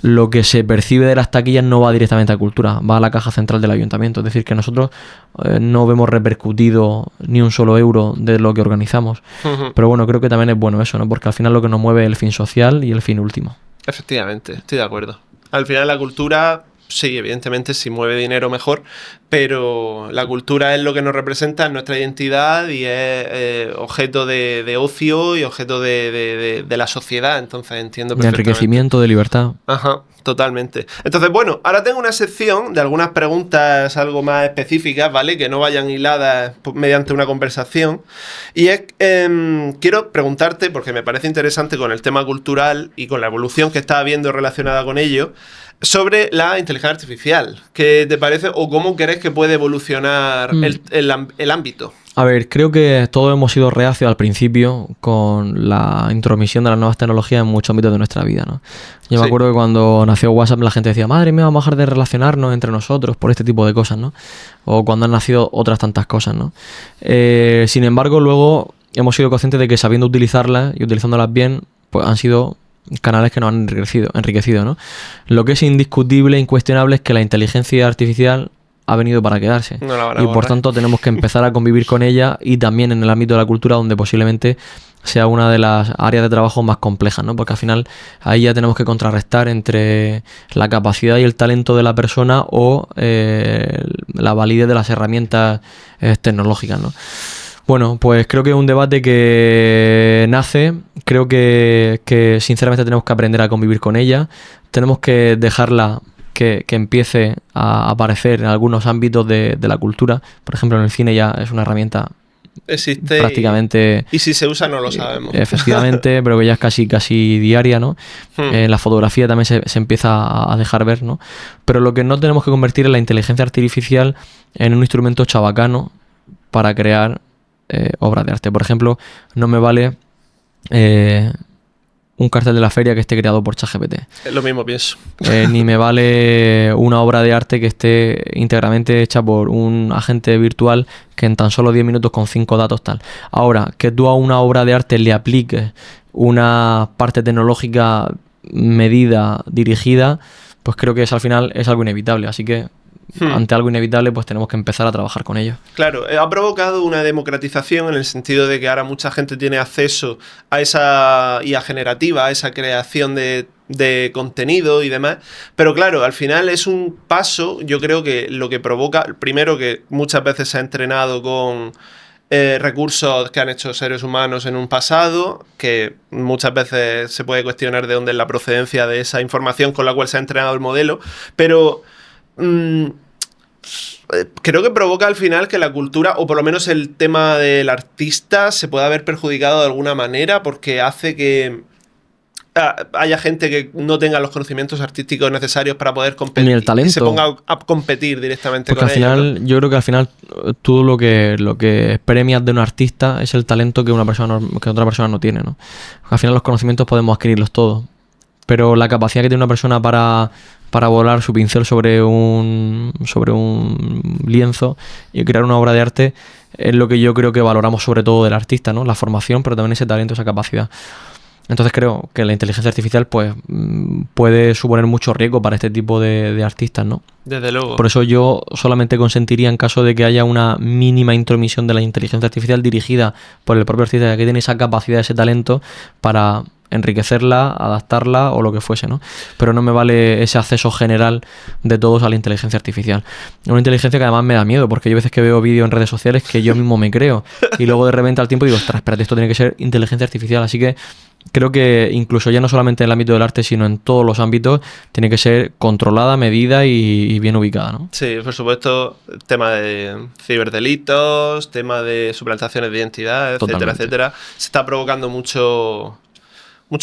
lo que se percibe de las taquillas no va directamente a cultura, va a la caja central del ayuntamiento. Es decir, que nosotros no vemos repercutido ni un solo euro de lo que organizamos. Pero bueno, creo que también es bueno eso, ¿no? Porque al final lo que nos mueve es el fin social y el fin último. Efectivamente, estoy de acuerdo. Al final la cultura, sí, evidentemente, si mueve dinero mejor, pero la cultura es lo que nos representa, es nuestra identidad y es objeto de ocio y objeto de la sociedad, entonces entiendo perfectamente. De enriquecimiento, de libertad. Ajá, totalmente. Entonces, bueno, ahora tengo una sección de algunas preguntas algo más específicas, ¿vale? Que no vayan hiladas mediante una conversación. Y es, quiero preguntarte, porque me parece interesante con el tema cultural y con la evolución que está habiendo relacionada con ello, sobre la inteligencia artificial. ¿Qué te parece o cómo crees que puede evolucionar el ámbito? A ver, creo que todos hemos sido reacios al principio con la intromisión de las nuevas tecnologías en muchos ámbitos de nuestra vida, ¿no? Yo me acuerdo que cuando nació WhatsApp la gente decía, madre mía, vamos a dejar de relacionarnos entre nosotros por este tipo de cosas, ¿no? O cuando han nacido otras tantas cosas, ¿no? Sin embargo, luego hemos sido conscientes de que sabiendo utilizarlas y utilizándolas bien, pues han sido canales que nos han enriquecido, ¿no? Lo que es indiscutible, incuestionable, es que la inteligencia artificial ha venido para quedarse. Y por tanto tenemos que empezar a convivir con ella y también en el ámbito de la cultura, donde posiblemente sea una de las áreas de trabajo más complejas, ¿no? Porque al final ahí ya tenemos que contrarrestar entre la capacidad y el talento de la persona o la validez de las herramientas tecnológicas, ¿no? Bueno, pues creo que es un debate que nace, creo que sinceramente tenemos que aprender a convivir con ella, tenemos que dejarla que empiece a aparecer en algunos ámbitos de la cultura. Por ejemplo, en el cine ya es una herramienta existe prácticamente... Y si se usa no lo sabemos. Efectivamente, pero que ya es casi diaria, ¿no? La fotografía también se empieza a dejar ver, ¿no? Pero lo que no tenemos que convertir es la inteligencia artificial en un instrumento chabacano para crear obras de arte. Por ejemplo, no me vale un cartel de la feria que esté creado por ChatGPT. Lo mismo pienso. Ni me vale una obra de arte que esté íntegramente hecha por un agente virtual que en tan solo 10 minutos con 5 datos tal. Ahora, que tú a una obra de arte le apliques una parte tecnológica medida, dirigida, pues creo que al final es algo inevitable. Así que ante algo inevitable, pues tenemos que empezar a trabajar con ello. Claro, ha provocado una democratización en el sentido de que ahora mucha gente tiene acceso a esa IA generativa, a esa creación de contenido y demás, pero claro, al final es un paso, yo creo que lo que provoca, primero que muchas veces se ha entrenado con recursos que han hecho seres humanos en un pasado, que muchas veces se puede cuestionar de dónde es la procedencia de esa información con la cual se ha entrenado el modelo, pero creo que provoca al final que la cultura, o por lo menos el tema del artista, se pueda ver perjudicado de alguna manera porque hace que haya gente que no tenga los conocimientos artísticos necesarios para poder competir. Ni el talento. Y se ponga a competir directamente porque con al final, ellos, ¿no? yo creo que al final tú lo que premias de un artista es el talento que otra persona no tiene, ¿no? Al final los conocimientos podemos adquirirlos todos, pero la capacidad que tiene una persona para volar su pincel sobre un lienzo y crear una obra de arte es lo que yo creo que valoramos sobre todo del artista, ¿no? La formación, pero también ese talento, esa capacidad. Entonces creo que la inteligencia artificial pues puede suponer mucho riesgo para este tipo de artistas, ¿no? Desde luego. Por eso yo solamente consentiría en caso de que haya una mínima intromisión de la inteligencia artificial dirigida por el propio artista que tiene esa capacidad, ese talento para enriquecerla, adaptarla o lo que fuese, ¿no? Pero no me vale ese acceso general de todos a la inteligencia artificial. Una inteligencia que además me da miedo, porque yo a veces que veo vídeos en redes sociales que yo mismo me creo y luego de repente al tiempo digo, ostras, espérate, esto tiene que ser inteligencia artificial, así que creo que incluso ya no solamente en el ámbito del arte, sino en todos los ámbitos, tiene que ser controlada, medida y bien ubicada, ¿no? Sí, por supuesto, tema de ciberdelitos, tema de suplantaciones de identidad, etcétera, etcétera. Se está provocando mucho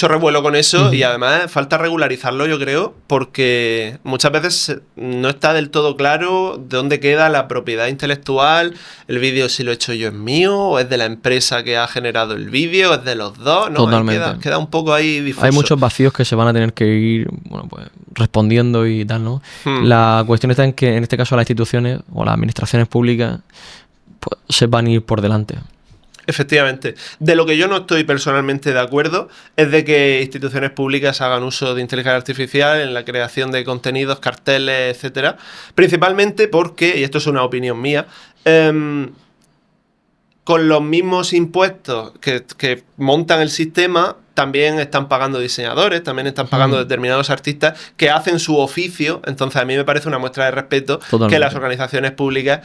revuelo con eso y además falta regularizarlo, yo creo, porque muchas veces no está del todo claro de dónde queda la propiedad intelectual, el vídeo si lo he hecho yo es mío, o es de la empresa que ha generado el vídeo, es de los dos, ¿no? Totalmente. Queda un poco ahí difuso. Hay muchos vacíos que se van a tener que ir, bueno, pues respondiendo y tal, ¿no? La cuestión está en que en este caso las instituciones o las administraciones públicas pues, sepan ir por delante. Efectivamente. De lo que yo no estoy personalmente de acuerdo es de que instituciones públicas hagan uso de inteligencia artificial en la creación de contenidos, carteles, etcétera. Principalmente porque, y esto es una opinión mía, con los mismos impuestos que montan el sistema, también están pagando diseñadores, también están pagando determinados artistas que hacen su oficio. Entonces a mí me parece una muestra de respeto que las organizaciones públicas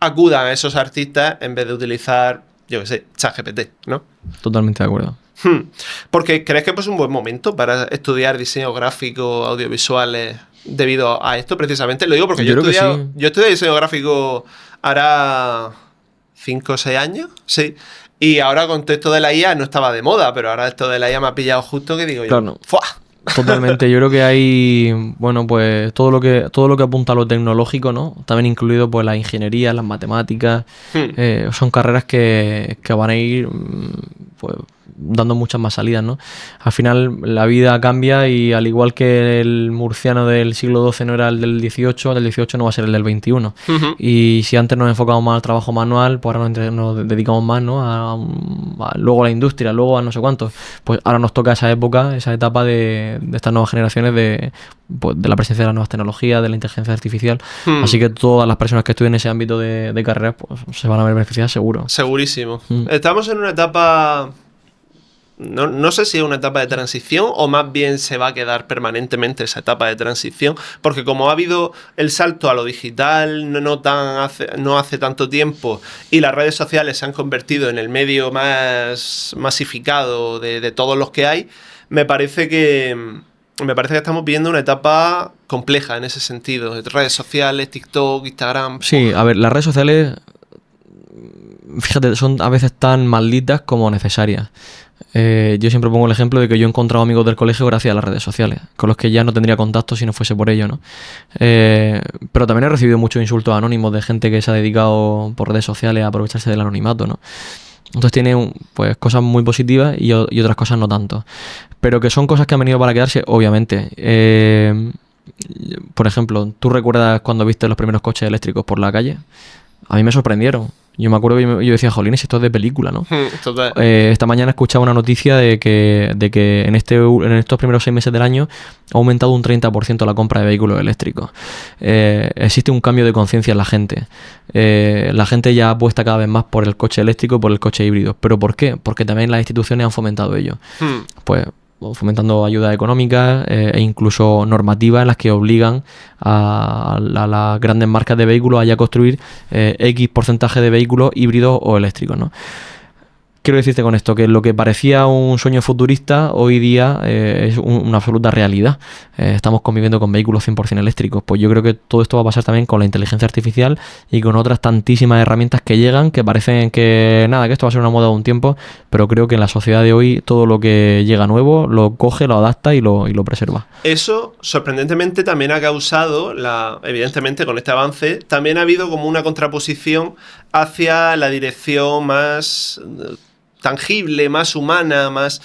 acudan a esos artistas en vez de utilizar, yo qué sé, ChatGPT, ¿no? Totalmente de acuerdo. Porque ¿crees que es un buen momento para estudiar diseño gráfico, audiovisuales debido a esto precisamente? Lo digo porque yo estudié diseño gráfico hará 5 o 6 años, sí. Y ahora con todo esto de la IA no estaba de moda, pero ahora esto de la IA me ha pillado justo que digo yo, claro. ¡fua! Totalmente, yo creo que hay, bueno, pues todo lo que apunta a lo tecnológico, ¿no? También incluido pues la ingeniería, las matemáticas, son carreras que van a ir pues dando muchas más salidas, ¿no? Al final la vida cambia y al igual que el murciano del siglo XII no era el del XVIII, el del XVIII no va a ser el del XXI. Y si antes nos enfocamos más al trabajo manual, pues ahora nos dedicamos más, ¿no? Luego a la industria, luego a no sé cuántos. Pues ahora nos toca esa época, esa etapa de estas nuevas generaciones de la presencia de las nuevas tecnologías, de la inteligencia artificial. Así que todas las personas que estudien ese ámbito de carreras pues se van a ver beneficiadas seguro. Segurísimo. Estamos en una etapa... No sé si es una etapa de transición o más bien se va a quedar permanentemente esa etapa de transición, porque como ha habido el salto a lo digital no hace tanto tiempo y las redes sociales se han convertido en el medio más masificado de todos los que hay, me parece que estamos viviendo una etapa compleja en ese sentido. Redes sociales, TikTok, Instagram... Sí, a ver, las redes sociales, fíjate, son a veces tan malditas como necesarias. Yo siempre pongo el ejemplo de que yo he encontrado amigos del colegio gracias a las redes sociales, con los que ya no tendría contacto si no fuese por ello, ¿no? Pero también he recibido muchos insultos anónimos de gente que se ha dedicado por redes sociales a aprovecharse del anonimato, ¿no? Entonces tiene pues cosas muy positivas y otras cosas no tanto. Pero que son cosas que han venido para quedarse, obviamente. Por ejemplo, ¿tú recuerdas cuando viste los primeros coches eléctricos por la calle? A mí me sorprendieron. Yo me acuerdo que yo decía, jolines, esto es de película, ¿no? Total. Esta mañana escuchaba una noticia de que en estos primeros 6 meses del año ha aumentado un 30% la compra de vehículos eléctricos. Existe un cambio de conciencia en la gente. La gente ya apuesta cada vez más por el coche eléctrico y por el coche híbrido. ¿Pero por qué? Porque también las instituciones han fomentado ello. Pues fomentando ayudas económicas e incluso normativas en las que obligan a las grandes marcas de vehículos a ya construir X porcentaje de vehículos híbridos o eléctricos, ¿no? quiero decirte con esto, que lo que parecía un sueño futurista, hoy día es una absoluta realidad. Estamos conviviendo con vehículos 100% eléctricos. Pues yo creo que todo esto va a pasar también con la inteligencia artificial y con otras tantísimas herramientas que llegan, que parecen que nada, que esto va a ser una moda de un tiempo, pero creo que en la sociedad de hoy todo lo que llega nuevo lo coge, lo adapta y lo preserva. Eso, sorprendentemente, también ha causado, evidentemente con este avance, también ha habido como una contraposición hacia la dirección más tangible, más humana, más...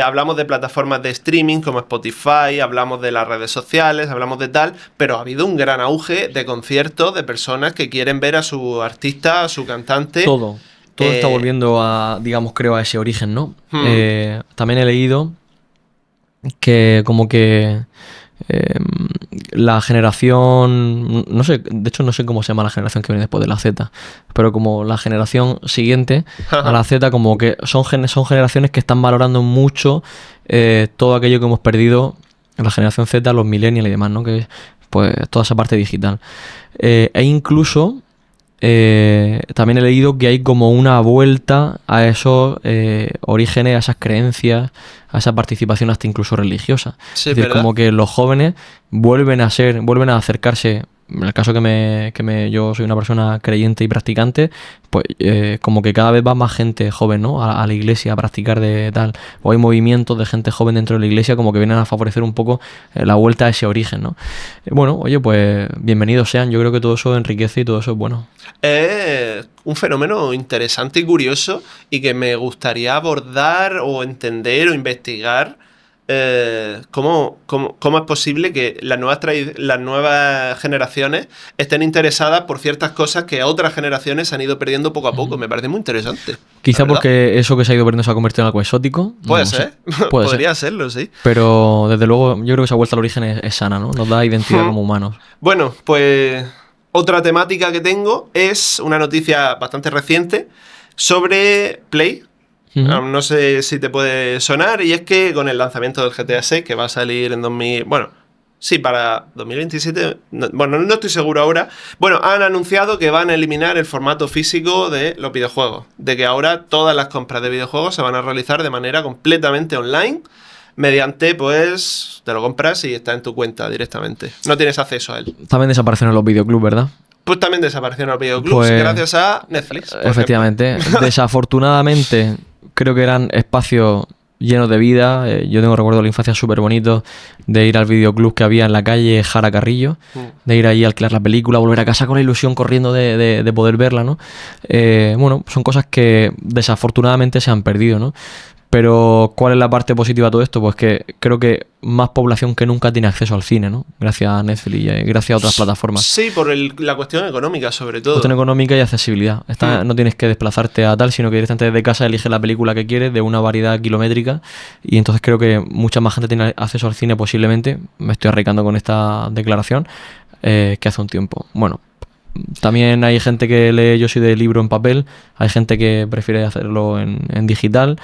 hablamos de plataformas de streaming como Spotify, hablamos de las redes sociales, hablamos de tal, pero ha habido un gran auge de conciertos, de personas que quieren ver a su artista, a su cantante. Todo está volviendo a, digamos, creo, a ese origen, ¿no? También he leído que como que la generación, no sé, de hecho no sé cómo se llama la generación que viene después de la Z, pero como la generación siguiente a la Z, como que son generaciones que están valorando mucho todo aquello que hemos perdido en la generación Z, los millennials y demás, ¿no? Que pues toda esa parte digital. E incluso también he leído que hay como una vuelta a esos orígenes, a esas creencias, a esa participación hasta incluso religiosa. Sí, es decir, ¿verdad? como que los jóvenes vuelven a acercarse. En el caso yo soy una persona creyente y practicante, pues como que cada vez va más gente joven, ¿no? A la iglesia a practicar de tal. O hay movimientos de gente joven dentro de la iglesia como que vienen a favorecer un poco la vuelta a ese origen, ¿no? Bueno, oye, pues bienvenidos sean. Yo creo que todo eso enriquece y todo eso es bueno. Es un fenómeno interesante y curioso y que me gustaría abordar o entender o investigar. ¿Cómo es posible que las nuevas generaciones estén interesadas por ciertas cosas que otras generaciones se han ido perdiendo poco a poco? Me parece muy interesante. Quizá porque eso que se ha ido perdiendo se ha convertido en algo exótico. Puede no ser. sé. Podría serlo, sí. Pero desde luego yo creo que esa vuelta al origen es sana, ¿no? Nos da identidad como humanos. Bueno, pues otra temática que tengo es una noticia bastante reciente sobre Play. No sé si te puede sonar, y es que con el lanzamiento del GTA 6, que va a salir en para 2027, no estoy seguro ahora. Bueno, han anunciado que van a eliminar el formato físico de los videojuegos, de que ahora todas las compras de videojuegos se van a realizar de manera completamente online, mediante, pues, te lo compras y está en tu cuenta directamente. No tienes acceso a él. También desaparecieron los videoclubs, ¿verdad? Pues también desaparecieron los videoclubs Pues, gracias a Netflix. Efectivamente. Desafortunadamente, creo que eran espacios llenos de vida. Yo tengo recuerdos de la infancia súper bonitos de ir al videoclub que había en la calle Jara Carrillo, de ir ahí a alquilar la película, volver a casa con la ilusión corriendo de poder verla, ¿no? Bueno, son cosas que desafortunadamente se han perdido, ¿no? Pero ¿cuál es la parte positiva de todo esto? Pues que creo que más población que nunca tiene acceso al cine, ¿no? Gracias a Netflix y gracias a otras plataformas. Sí, por la cuestión económica, sobre todo. Cuestión económica y accesibilidad. No tienes que desplazarte a tal, sino que directamente desde casa eliges la película que quieres de una variedad kilométrica, y entonces creo que mucha más gente tiene acceso al cine posiblemente, me estoy arriesgando con esta declaración, que hace un tiempo. Bueno, también hay gente que lee, yo soy de libro en papel, hay gente que prefiere hacerlo en digital.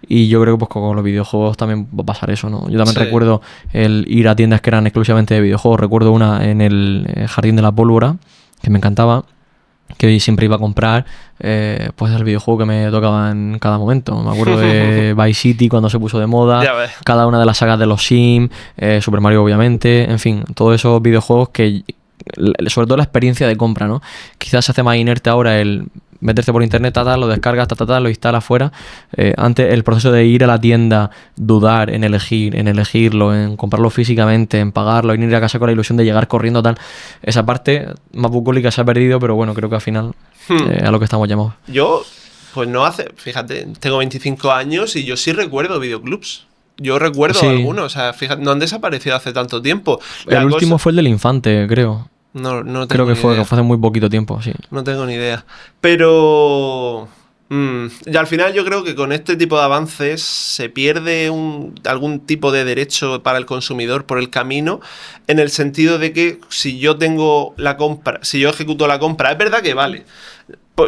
Y yo creo que pues con los videojuegos también va a pasar eso, ¿no? Yo también recuerdo el ir a tiendas que eran exclusivamente de videojuegos. Recuerdo una en el Jardín de la Pólvora, que me encantaba, que siempre iba a comprar pues el videojuego que me tocaba en cada momento. Me acuerdo de Vice City cuando se puso de moda, cada una de las sagas de los Sims, Super Mario obviamente, en fin, todos esos videojuegos que, sobre todo la experiencia de compra, ¿no? Quizás se hace más inerte ahora el meterte por internet, lo descargas, lo instalas fuera. Antes el proceso de ir a la tienda, dudar en elegirlo, en comprarlo físicamente, en pagarlo, en ir a casa con la ilusión de llegar corriendo, esa parte más bucólica se ha perdido, pero bueno, creo que al final a lo que estamos llamados. Yo, pues fíjate, tengo 25 años y yo sí recuerdo videoclubs. Yo recuerdo algunos, o sea, fíjate, no han desaparecido hace tanto tiempo. El último fue el del Infante, creo. No tengo creo que fue hace muy poquito tiempo, sí. No tengo ni idea. Pero y al final yo creo que con este tipo de avances se pierde algún tipo de derecho para el consumidor por el camino, en el sentido de que si yo tengo la compra, si yo ejecuto la compra, es verdad que vale.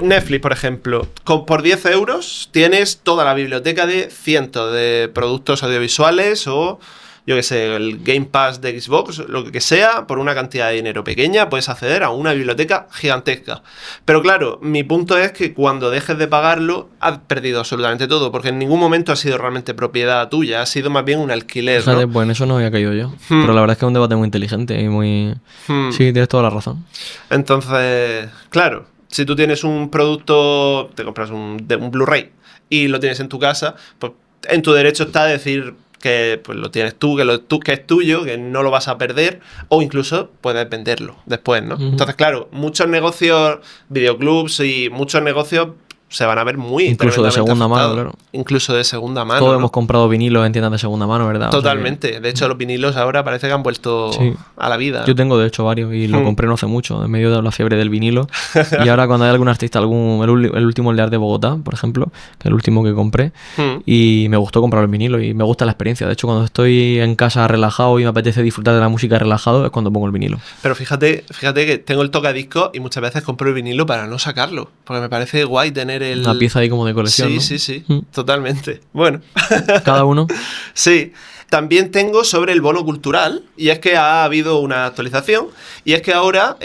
Netflix, por ejemplo, por 10 euros tienes toda la biblioteca de cientos de productos audiovisuales o yo qué sé, el Game Pass de Xbox, lo que sea, por una cantidad de dinero pequeña puedes acceder a una biblioteca gigantesca. Pero claro, mi punto es que cuando dejes de pagarlo has perdido absolutamente todo, porque en ningún momento ha sido realmente propiedad tuya, ha sido más bien un alquiler, Fíjate, ¿no? pues en eso no había caído yo. Pero la verdad es que es un debate muy inteligente y muy... Sí, tienes toda la razón. Entonces, claro, si tú tienes un producto, te compras un Blu-ray y lo tienes en tu casa, pues en tu derecho está decir que pues, lo tienes tú, que es tuyo, que no lo vas a perder, o incluso puedes venderlo después, ¿no? Entonces, claro, muchos negocios, videoclubs y muchos negocios se van a ver muy incluso de segunda mano, afectados. claro. Incluso de segunda mano, Todos ¿no? hemos comprado vinilos en tiendas de segunda mano, ¿verdad? Totalmente. O sea que... De hecho, los vinilos ahora parece que han vuelto Sí. a la vida, ¿no? Yo tengo de hecho varios y lo compré no hace mucho, en medio de la fiebre del vinilo. Y ahora cuando hay algún artista, el último el de Art de Bogotá, por ejemplo, que es el último que compré, y me gustó comprar el vinilo y me gusta la experiencia. De hecho, cuando estoy en casa relajado y me apetece disfrutar de la música relajado, es cuando pongo el vinilo. Pero fíjate que tengo el tocadiscos y muchas veces compro el vinilo para no sacarlo, porque me parece guay tener el... Una pieza ahí como de colección, Sí, ¿no? sí, totalmente. Bueno. Cada uno. Sí. También tengo sobre el bono cultural, y es que ha habido una actualización, y es que ahora,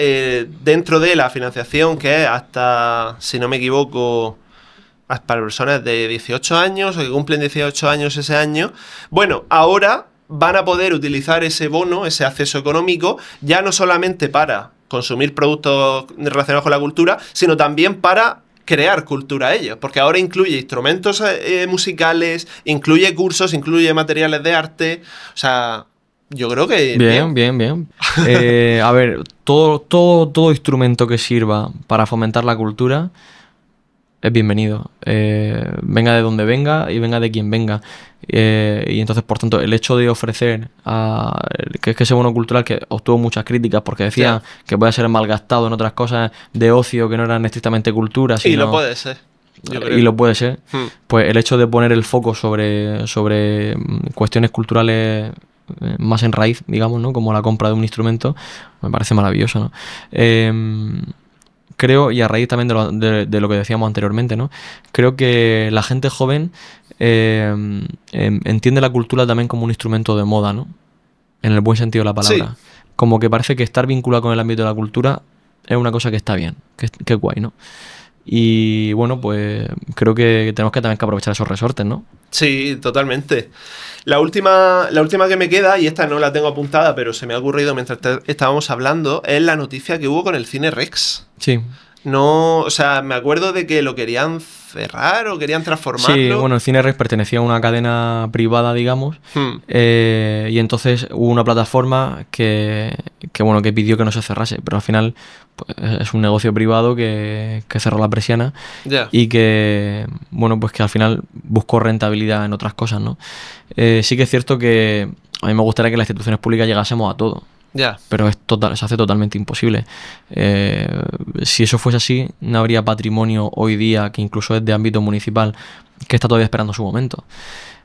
dentro de la financiación, que es hasta, si no me equivoco, para personas de 18 años o que cumplen 18 años ese año, bueno, ahora van a poder utilizar ese bono, ese acceso económico, ya no solamente para consumir productos relacionados con la cultura, sino también para crear cultura ellos, porque ahora incluye instrumentos musicales, incluye cursos, incluye materiales de arte, o sea, yo creo que... Bien. A ver, todo instrumento que sirva para fomentar la cultura es bienvenido. Venga de donde venga y venga de quien venga. Y entonces, por tanto, el hecho de ofrecer que es que ese bono cultural que obtuvo muchas críticas porque decía que puede ser malgastado en otras cosas de ocio que no eran estrictamente cultura, sino... Y lo puede ser. Y lo puede ser. Pues el hecho de poner el foco sobre cuestiones culturales más en raíz, digamos, ¿no? Como la compra de un instrumento, me parece maravilloso, ¿no? Creo, y a raíz también de lo que decíamos anteriormente, ¿no? Creo que la gente joven entiende la cultura también como un instrumento de moda, ¿no? En el buen sentido de la palabra. Sí. Como que parece que estar vinculado con el ámbito de la cultura es una cosa que está bien, que es guay, ¿no? Y bueno, pues creo que tenemos que también que aprovechar esos resortes, ¿no? Sí, totalmente. La última que me queda, y esta no la tengo apuntada, pero se me ha ocurrido mientras estábamos hablando, es la noticia que hubo con el Cine Rex. Sí. No, o sea, me acuerdo de que lo querían cerrar o querían transformarlo. Sí, bueno, el Cine Rex pertenecía a una cadena privada, digamos, y entonces hubo una plataforma que pidió que no se cerrase, pero al final pues, es un negocio privado que cerró la persiana y que, bueno, pues que al final buscó rentabilidad en otras cosas, ¿no? Sí que es cierto que a mí me gustaría que las instituciones públicas llegásemos a todo. Pero se hace totalmente imposible. Si eso fuese así, no habría patrimonio hoy día, que incluso es de ámbito municipal, que está todavía esperando su momento.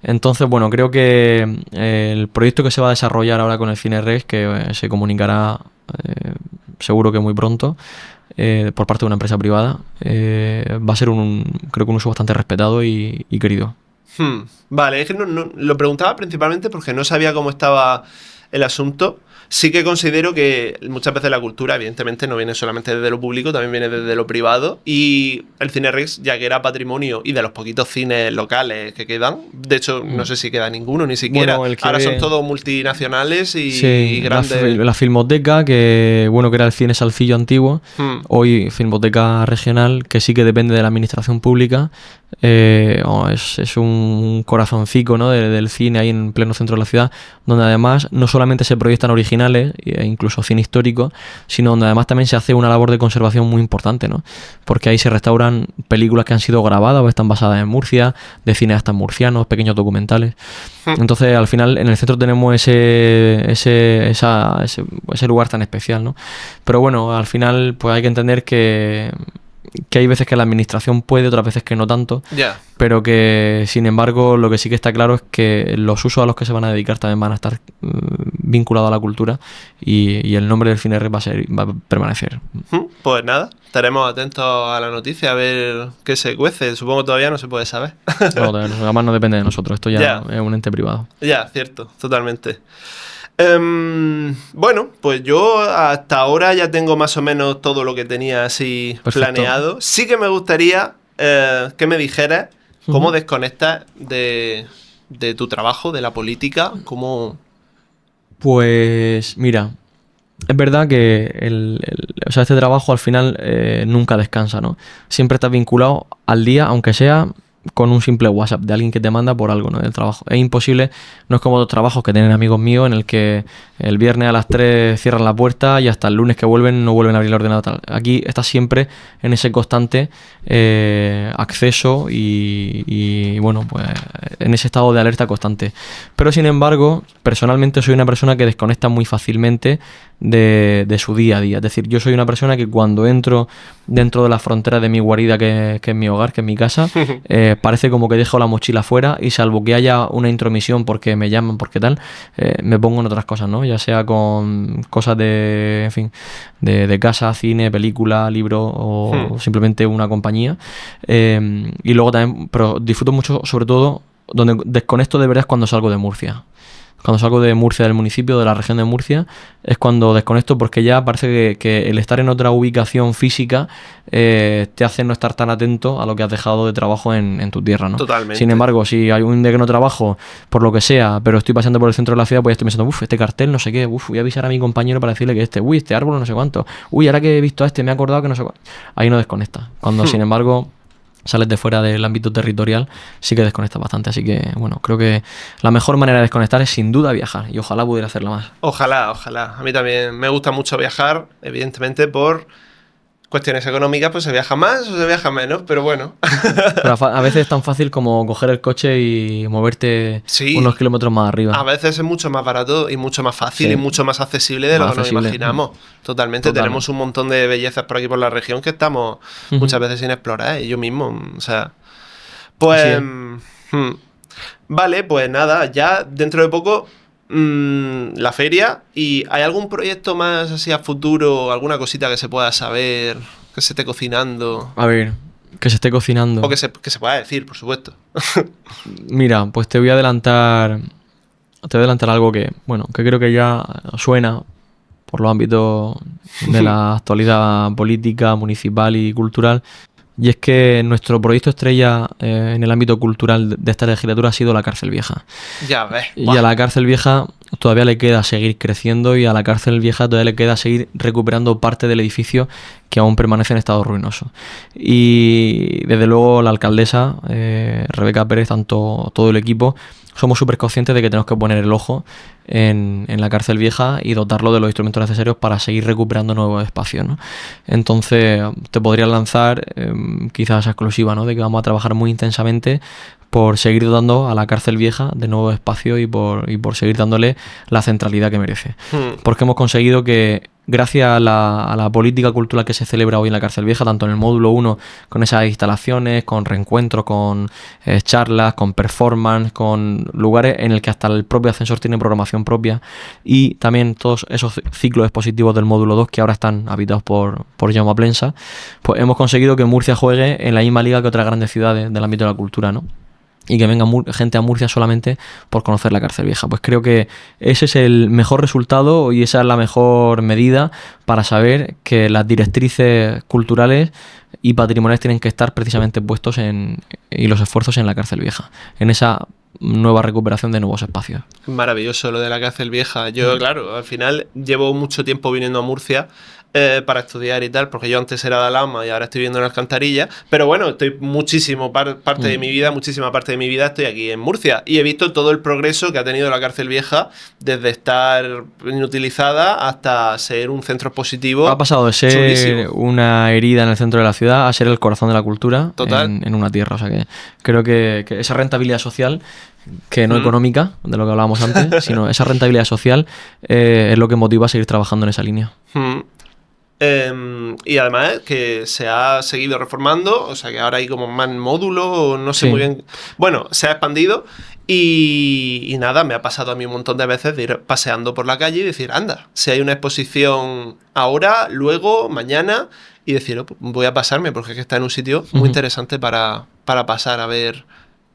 Entonces, bueno, creo que el proyecto que se va a desarrollar ahora con el Cine Rex, que se comunicará seguro que muy pronto, por parte de una empresa privada, va a ser creo que un uso bastante respetado y querido. Vale, es que no, lo preguntaba principalmente porque no sabía cómo estaba el asunto. Sí que considero que muchas veces la cultura, evidentemente, no viene solamente desde lo público, también viene desde lo privado. Y el Cine Rex, ya que era patrimonio y de los poquitos cines locales que quedan, de hecho, no sé si queda ninguno, ni siquiera. Bueno, ahora son todos multinacionales y grandes. La Filmoteca, que era el Cine Salcillo antiguo, hoy Filmoteca Regional, que sí que depende de la administración pública. Es un corazoncico, ¿no? del cine ahí en pleno centro de la ciudad, donde además no solamente se proyectan originales e incluso cine histórico, sino donde además también se hace una labor de conservación muy importante, ¿no? Porque ahí se restauran películas que han sido grabadas o están basadas en Murcia, de cineastas murcianos, pequeños documentales. Entonces, al final, en el centro tenemos ese lugar tan especial, ¿no? Pero bueno, al final, pues hay que entender que que hay veces que la administración puede, otras veces que no tanto, pero que sin embargo lo que sí que está claro es que los usos a los que se van a dedicar también van a estar vinculados a la cultura y el nombre del Finerres va a permanecer. Pues nada, estaremos atentos a la noticia a ver qué se cuece. Supongo que todavía no se puede saber. No, además no depende de nosotros, esto ya es un ente privado. Ya, cierto, totalmente. Bueno, pues yo hasta ahora ya tengo más o menos todo lo que tenía así planeado. Sí que me gustaría que me dijeras cómo desconectas de tu trabajo, de la política, cómo... Pues mira, es verdad que o sea, este trabajo al final nunca descansa, ¿no? Siempre estás vinculado al día, aunque sea con un simple WhatsApp de alguien que te manda por algo, ¿no? Del trabajo. Es imposible, no es como otros trabajos que tienen amigos míos en el que el viernes a las 3 cierran la puerta y hasta el lunes que vuelven no vuelven a abrir el ordenador. Tal. Aquí estás siempre en ese constante acceso y bueno, pues en ese estado de alerta constante. Pero sin embargo, personalmente soy una persona que desconecta muy fácilmente de su día a día. Es decir, yo soy una persona que cuando entro dentro de las fronteras de mi guarida, que es mi hogar, que es mi casa, parece como que dejo la mochila fuera y salvo que haya una intromisión porque me llaman, porque tal, me pongo en otras cosas, ¿no? Ya sea con cosas de, en fin, de casa, cine, película, libro o simplemente una compañía. Y luego también, pero disfruto mucho, sobre todo, donde desconecto de verdad es cuando salgo de Murcia. Cuando salgo de Murcia, del municipio, de la región de Murcia, es cuando desconecto porque ya parece que el estar en otra ubicación física te hace no estar tan atento a lo que has dejado de trabajo en tu tierra, ¿no? Totalmente. Sin embargo, si hay un día que no trabajo, por lo que sea, pero estoy paseando por el centro de la ciudad, pues estoy pensando, este cartel, no sé qué, voy a avisar a mi compañero para decirle que este árbol no sé cuánto, ahora que he visto a me he acordado que no sé cuánto. Ahí no desconecta. Cuando, sin embargo, sales de fuera del ámbito territorial, sí que desconectas bastante. Así que, bueno, creo que la mejor manera de desconectar es sin duda viajar. Y ojalá pudiera hacerla más. Ojalá. A mí también me gusta mucho viajar, evidentemente por cuestiones económicas, pues se viaja más o se viaja menos, pero bueno. Pero a veces es tan fácil como coger el coche y moverte unos kilómetros más arriba. A veces es mucho más barato y mucho más fácil y mucho más accesible de lo que nos imaginamos. Totalmente. Tenemos un montón de bellezas por aquí por la región que estamos muchas veces sin explorar, yo mismo, o sea... Pues... Vale, pues nada, ya dentro de poco... la feria. ¿Y hay algún proyecto más así a futuro? ¿Alguna cosita que se pueda saber? Que se esté cocinando. A ver, que se esté cocinando. O que se pueda decir, por supuesto. Mira, pues te voy a adelantar algo que, bueno, que creo que ya suena por los ámbitos de la actualidad política, municipal y cultural. Y es que nuestro proyecto estrella en el ámbito cultural de esta legislatura ha sido la Cárcel Vieja. Ya ves. Y a la Cárcel Vieja todavía le queda seguir creciendo y a la Cárcel Vieja todavía le queda seguir recuperando parte del edificio que aún permanece en estado ruinoso. Y desde luego la alcaldesa, Rebeca Pérez, todo el equipo, somos súper conscientes de que tenemos que poner el ojo en la Cárcel Vieja y dotarlo de los instrumentos necesarios para seguir recuperando nuevos espacios, ¿no? Entonces te podría lanzar quizás esa exclusiva, ¿no? De que vamos a trabajar muy intensamente por seguir dotando a la Cárcel Vieja de nuevos espacios y por seguir dándole la centralidad que merece. Porque hemos conseguido que, gracias a la política cultural que se celebra hoy en la Cárcel Vieja, tanto en el módulo 1, con esas instalaciones, con reencuentros, con charlas, con performance, con lugares en el que hasta el propio ascensor tiene programación propia, y también todos esos ciclos expositivos del módulo 2 que ahora están habitados por Jaume Plensa, pues hemos conseguido que Murcia juegue en la misma liga que otras grandes ciudades del ámbito de la cultura, ¿no? Y que venga gente a Murcia solamente por conocer la Cárcel Vieja. Pues creo que ese es el mejor resultado y esa es la mejor medida para saber que las directrices culturales y patrimoniales tienen que estar precisamente puestos y los esfuerzos en la Cárcel Vieja, en esa nueva recuperación de nuevos espacios. Maravilloso lo de la Cárcel Vieja. Yo, claro, al final llevo mucho tiempo viniendo a Murcia para estudiar y tal, porque yo antes era de Alhama y ahora estoy viviendo en Alcantarilla, pero bueno, estoy muchísima parte de mi vida estoy aquí en Murcia y he visto todo el progreso que ha tenido la Cárcel Vieja desde estar inutilizada hasta ser un centro expositivo. Ha pasado de ser chulísimo, una herida en el centro de la ciudad a ser el corazón de la cultura en una tierra. O sea que creo que esa rentabilidad social, que no económica, de lo que hablábamos antes, sino esa rentabilidad social es lo que motiva a seguir trabajando en esa línea. Y además que se ha seguido reformando, o sea que ahora hay como más módulos, no sé muy bien. Bueno, se ha expandido y nada, me ha pasado a mí un montón de veces de ir paseando por la calle y decir, anda, si hay una exposición ahora, luego, mañana, y decir, oh, pues voy a pasarme porque es que está en un sitio muy interesante para pasar a ver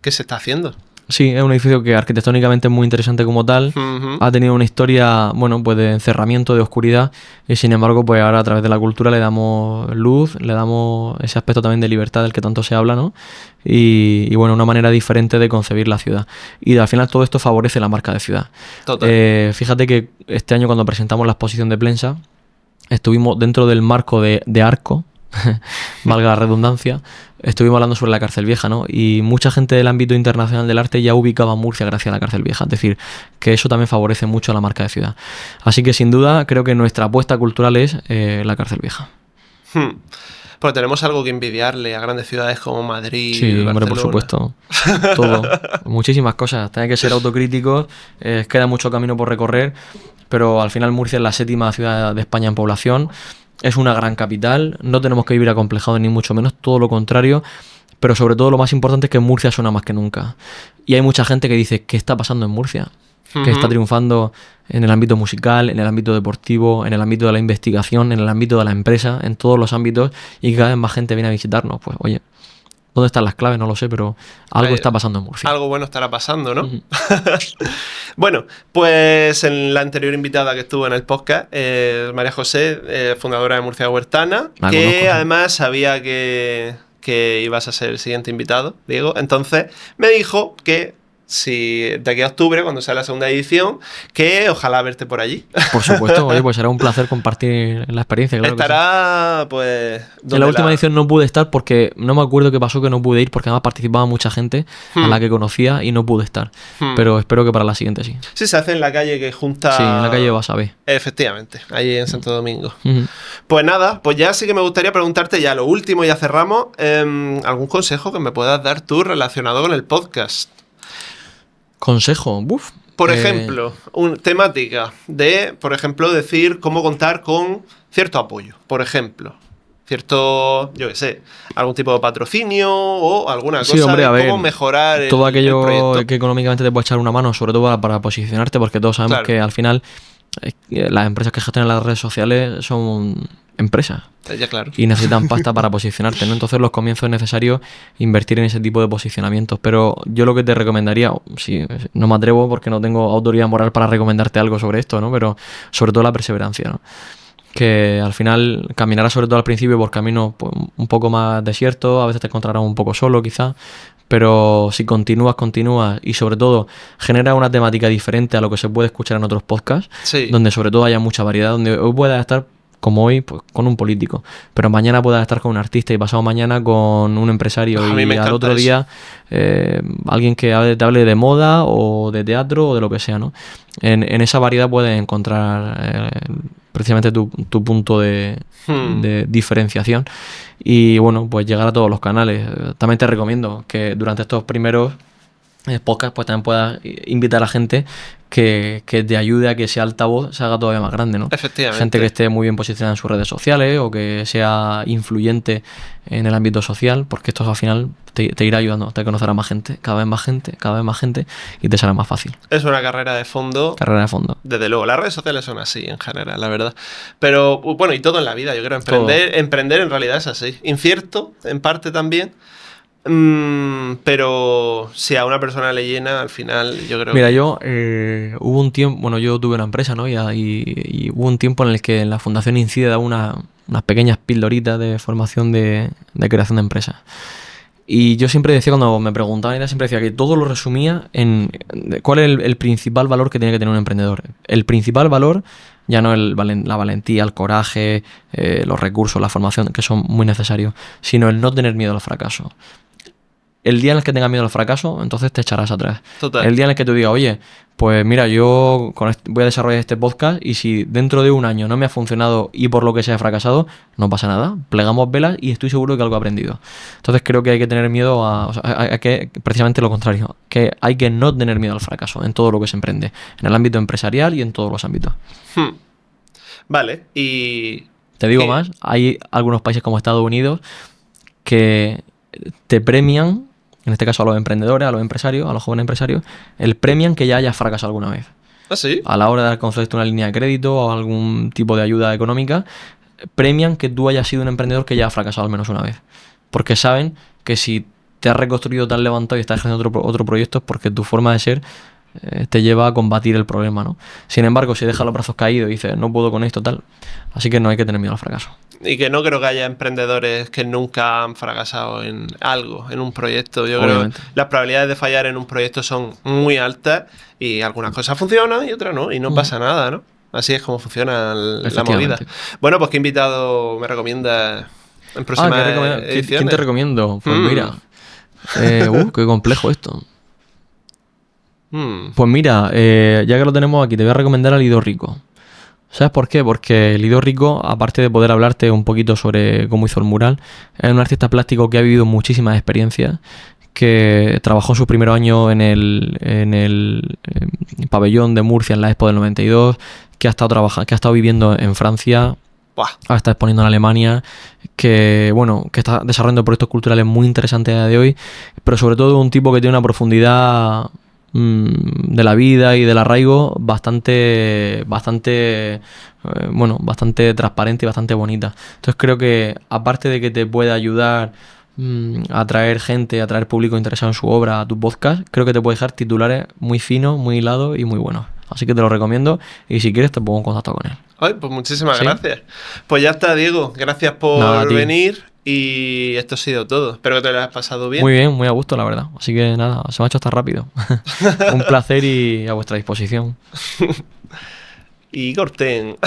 qué se está haciendo. Sí, es un edificio que arquitectónicamente es muy interesante como tal. Ha tenido una historia, bueno, pues de encerramiento, de oscuridad, y sin embargo, pues ahora a través de la cultura le damos luz, le damos ese aspecto también de libertad del que tanto se habla, ¿no? Y bueno, una manera diferente de concebir la ciudad. Y al final todo esto favorece la marca de ciudad. Total. Fíjate que este año cuando presentamos la exposición de Plensa, estuvimos dentro del marco de Arco, valga la redundancia, estuvimos hablando sobre la Cárcel Vieja, ¿no? Y mucha gente del ámbito internacional del arte ya ubicaba a Murcia gracias a la Cárcel Vieja. Es decir, que eso también favorece mucho a la marca de ciudad. Así que sin duda creo que nuestra apuesta cultural es la Cárcel Vieja. Pues tenemos algo que envidiarle a grandes ciudades como Madrid, sí, Barcelona. Hombre, por supuesto. Todo. Muchísimas cosas. Hay que ser autocríticos. Queda mucho camino por recorrer. Pero al final Murcia es la 7ª ciudad de España en población. Es una gran capital. No tenemos que vivir acomplejados ni mucho menos. Todo lo contrario. Pero sobre todo lo más importante es que Murcia suena más que nunca. Y hay mucha gente que dice, ¿qué está pasando en Murcia? Que está triunfando en el ámbito musical, en el ámbito deportivo, en el ámbito de la investigación, en el ámbito de la empresa, en todos los ámbitos, y cada vez más gente viene a visitarnos. Pues oye, ¿dónde están las claves? No lo sé, pero algo está pasando en Murcia. Algo bueno estará pasando, ¿no? Bueno, pues en la anterior invitada que estuvo en el podcast, María José, fundadora de Murcia Huertana, que además sabía que ibas a ser el siguiente invitado, Diego. Entonces me dijo que si de aquí a octubre, cuando sea la segunda edición, que ojalá verte por allí. Por supuesto, oye, pues será un placer compartir la experiencia. Claro. Estará, pues... En la última edición no pude estar porque no me acuerdo qué pasó, que no pude ir porque además participaba mucha gente a la que conocía y no pude estar. Pero espero que para la siguiente sí. Sí, se hace en la calle que junta... Sí, en la calle Basabe. Efectivamente, ahí en Santo Domingo. Pues nada, pues ya sí que me gustaría preguntarte ya lo último, ya cerramos, algún consejo que me puedas dar tú relacionado con el podcast. Consejo, Por ejemplo, temática de, por ejemplo, decir cómo contar con cierto apoyo. Por ejemplo, cierto, yo qué sé, algún tipo de patrocinio o alguna cosa, hombre, a ver, cómo mejorar todo aquello el proyecto. Que económicamente te puede echar una mano, sobre todo para posicionarte, porque todos sabemos que al final las empresas que gestionan las redes sociales son empresas. Ya, claro. Y necesitan pasta para posicionarte, ¿no? Entonces los comienzos es necesario invertir en ese tipo de posicionamientos. Pero yo lo que te recomendaría, si no me atrevo porque no tengo autoridad moral para recomendarte algo sobre esto, ¿no? Pero sobre todo la perseverancia, ¿no? Que al final caminarás sobre todo al principio por caminos pues, un poco más desiertos, a veces te encontrarás un poco solo quizás, pero si continúas y sobre todo generas una temática diferente a lo que se puede escuchar en otros podcasts, donde sobre todo haya mucha variedad, donde hoy puedas estar como hoy, pues, con un político, pero mañana puedas estar con un artista y pasado mañana con un empresario y al otro día alguien que te hable de moda o de teatro o de lo que sea, ¿no? En esa variedad puedes encontrar precisamente tu punto de diferenciación y bueno, pues llegar a todos los canales. También te recomiendo que durante estos primeros podcast pues también puedas invitar a gente que te ayude a que ese altavoz se haga todavía más grande, ¿no? Efectivamente. Gente que esté muy bien posicionada en sus redes sociales o que sea influyente en el ámbito social, porque esto al final te irá ayudando, te conocerá más gente, cada vez más gente y te será más fácil. Es una carrera de fondo. Carrera de fondo. Desde luego, las redes sociales son así en general, la verdad. Pero bueno, y todo en la vida, yo creo, emprender en realidad es así. Incierto, en parte también. Pero si a una persona le llena, al final yo creo. Mira, yo hubo un tiempo, bueno, yo tuve una empresa, ¿no? Y hubo un tiempo en el que la Fundación Incide daba unas pequeñas pildoritas de formación de creación de empresas. Y yo siempre decía, cuando me preguntaban, siempre decía que todo lo resumía en cuál es el principal valor que tiene que tener un emprendedor. El principal valor ya no la valentía, el coraje, los recursos, la formación, que son muy necesarios, sino el no tener miedo al fracaso. El día en el que tengas miedo al fracaso, entonces te echarás atrás. Total. El día en el que tú digas, oye, pues mira, yo voy a desarrollar este podcast y si dentro de un año no me ha funcionado y por lo que sea he fracasado, no pasa nada. Plegamos velas y estoy seguro de que algo he aprendido. Entonces creo que hay que tener miedo a que, precisamente lo contrario, que hay que no tener miedo al fracaso en todo lo que se emprende, en el ámbito empresarial y en todos los ámbitos. Vale, y Te digo ¿Qué? más, hay algunos países como Estados Unidos que te premian, en este caso a los emprendedores, a los empresarios, a los jóvenes empresarios, el premian que ya hayas fracasado alguna vez. ¿Ah, sí? A la hora de concederte una línea de crédito o algún tipo de ayuda económica, premian que tú hayas sido un emprendedor que ya ha fracasado al menos una vez. Porque saben que si te has reconstruido, te has levantado y estás haciendo otro proyecto es porque tu forma de ser te lleva a combatir el problema, ¿no? Sin embargo, si dejas los brazos caídos y dices, no puedo con esto, tal, así que no hay que tener miedo al fracaso. Y que no creo que haya emprendedores que nunca han fracasado en algo, en un proyecto. Yo Obviamente. creo que las probabilidades de fallar en un proyecto son muy altas y algunas cosas funcionan y otras no, y no pasa nada, ¿no? Así es como funciona la movida. Efectivamente. Bueno, pues ¿qué invitado me recomiendas en próximas ¿quién ediciones? te recomiendo? Pues Mm. mira, qué complejo esto. Mm. Pues mira, ya que lo tenemos aquí, te voy a recomendar a Lido Rico. ¿Sabes por qué? Porque Lido Rico, aparte de poder hablarte un poquito sobre cómo hizo el mural, es un artista plástico que ha vivido muchísimas experiencias, que trabajó sus primeros años en el pabellón de Murcia en la Expo del 92, que ha estado viviendo en Francia, Buah. ahora está exponiendo en Alemania, que está desarrollando proyectos culturales muy interesantes a día de hoy, pero sobre todo un tipo que tiene una profundidad de la vida y del arraigo bastante transparente y bastante bonita. Entonces creo que aparte de que te puede ayudar a atraer gente, a atraer público interesado en su obra, a tu podcast, creo que te puede dejar titulares muy finos, muy hilados y muy buenos. Así que te lo recomiendo y si quieres te pongo en contacto con él. Ay, pues muchísimas ¿Sí? gracias. Pues ya está, Diego. Gracias por Nada, a ti. venir y esto ha sido todo. Espero que te lo hayas pasado bien. Muy bien, muy a gusto, la verdad. Así que nada, se me ha hecho hasta rápido. Un placer y a vuestra disposición. Y corten.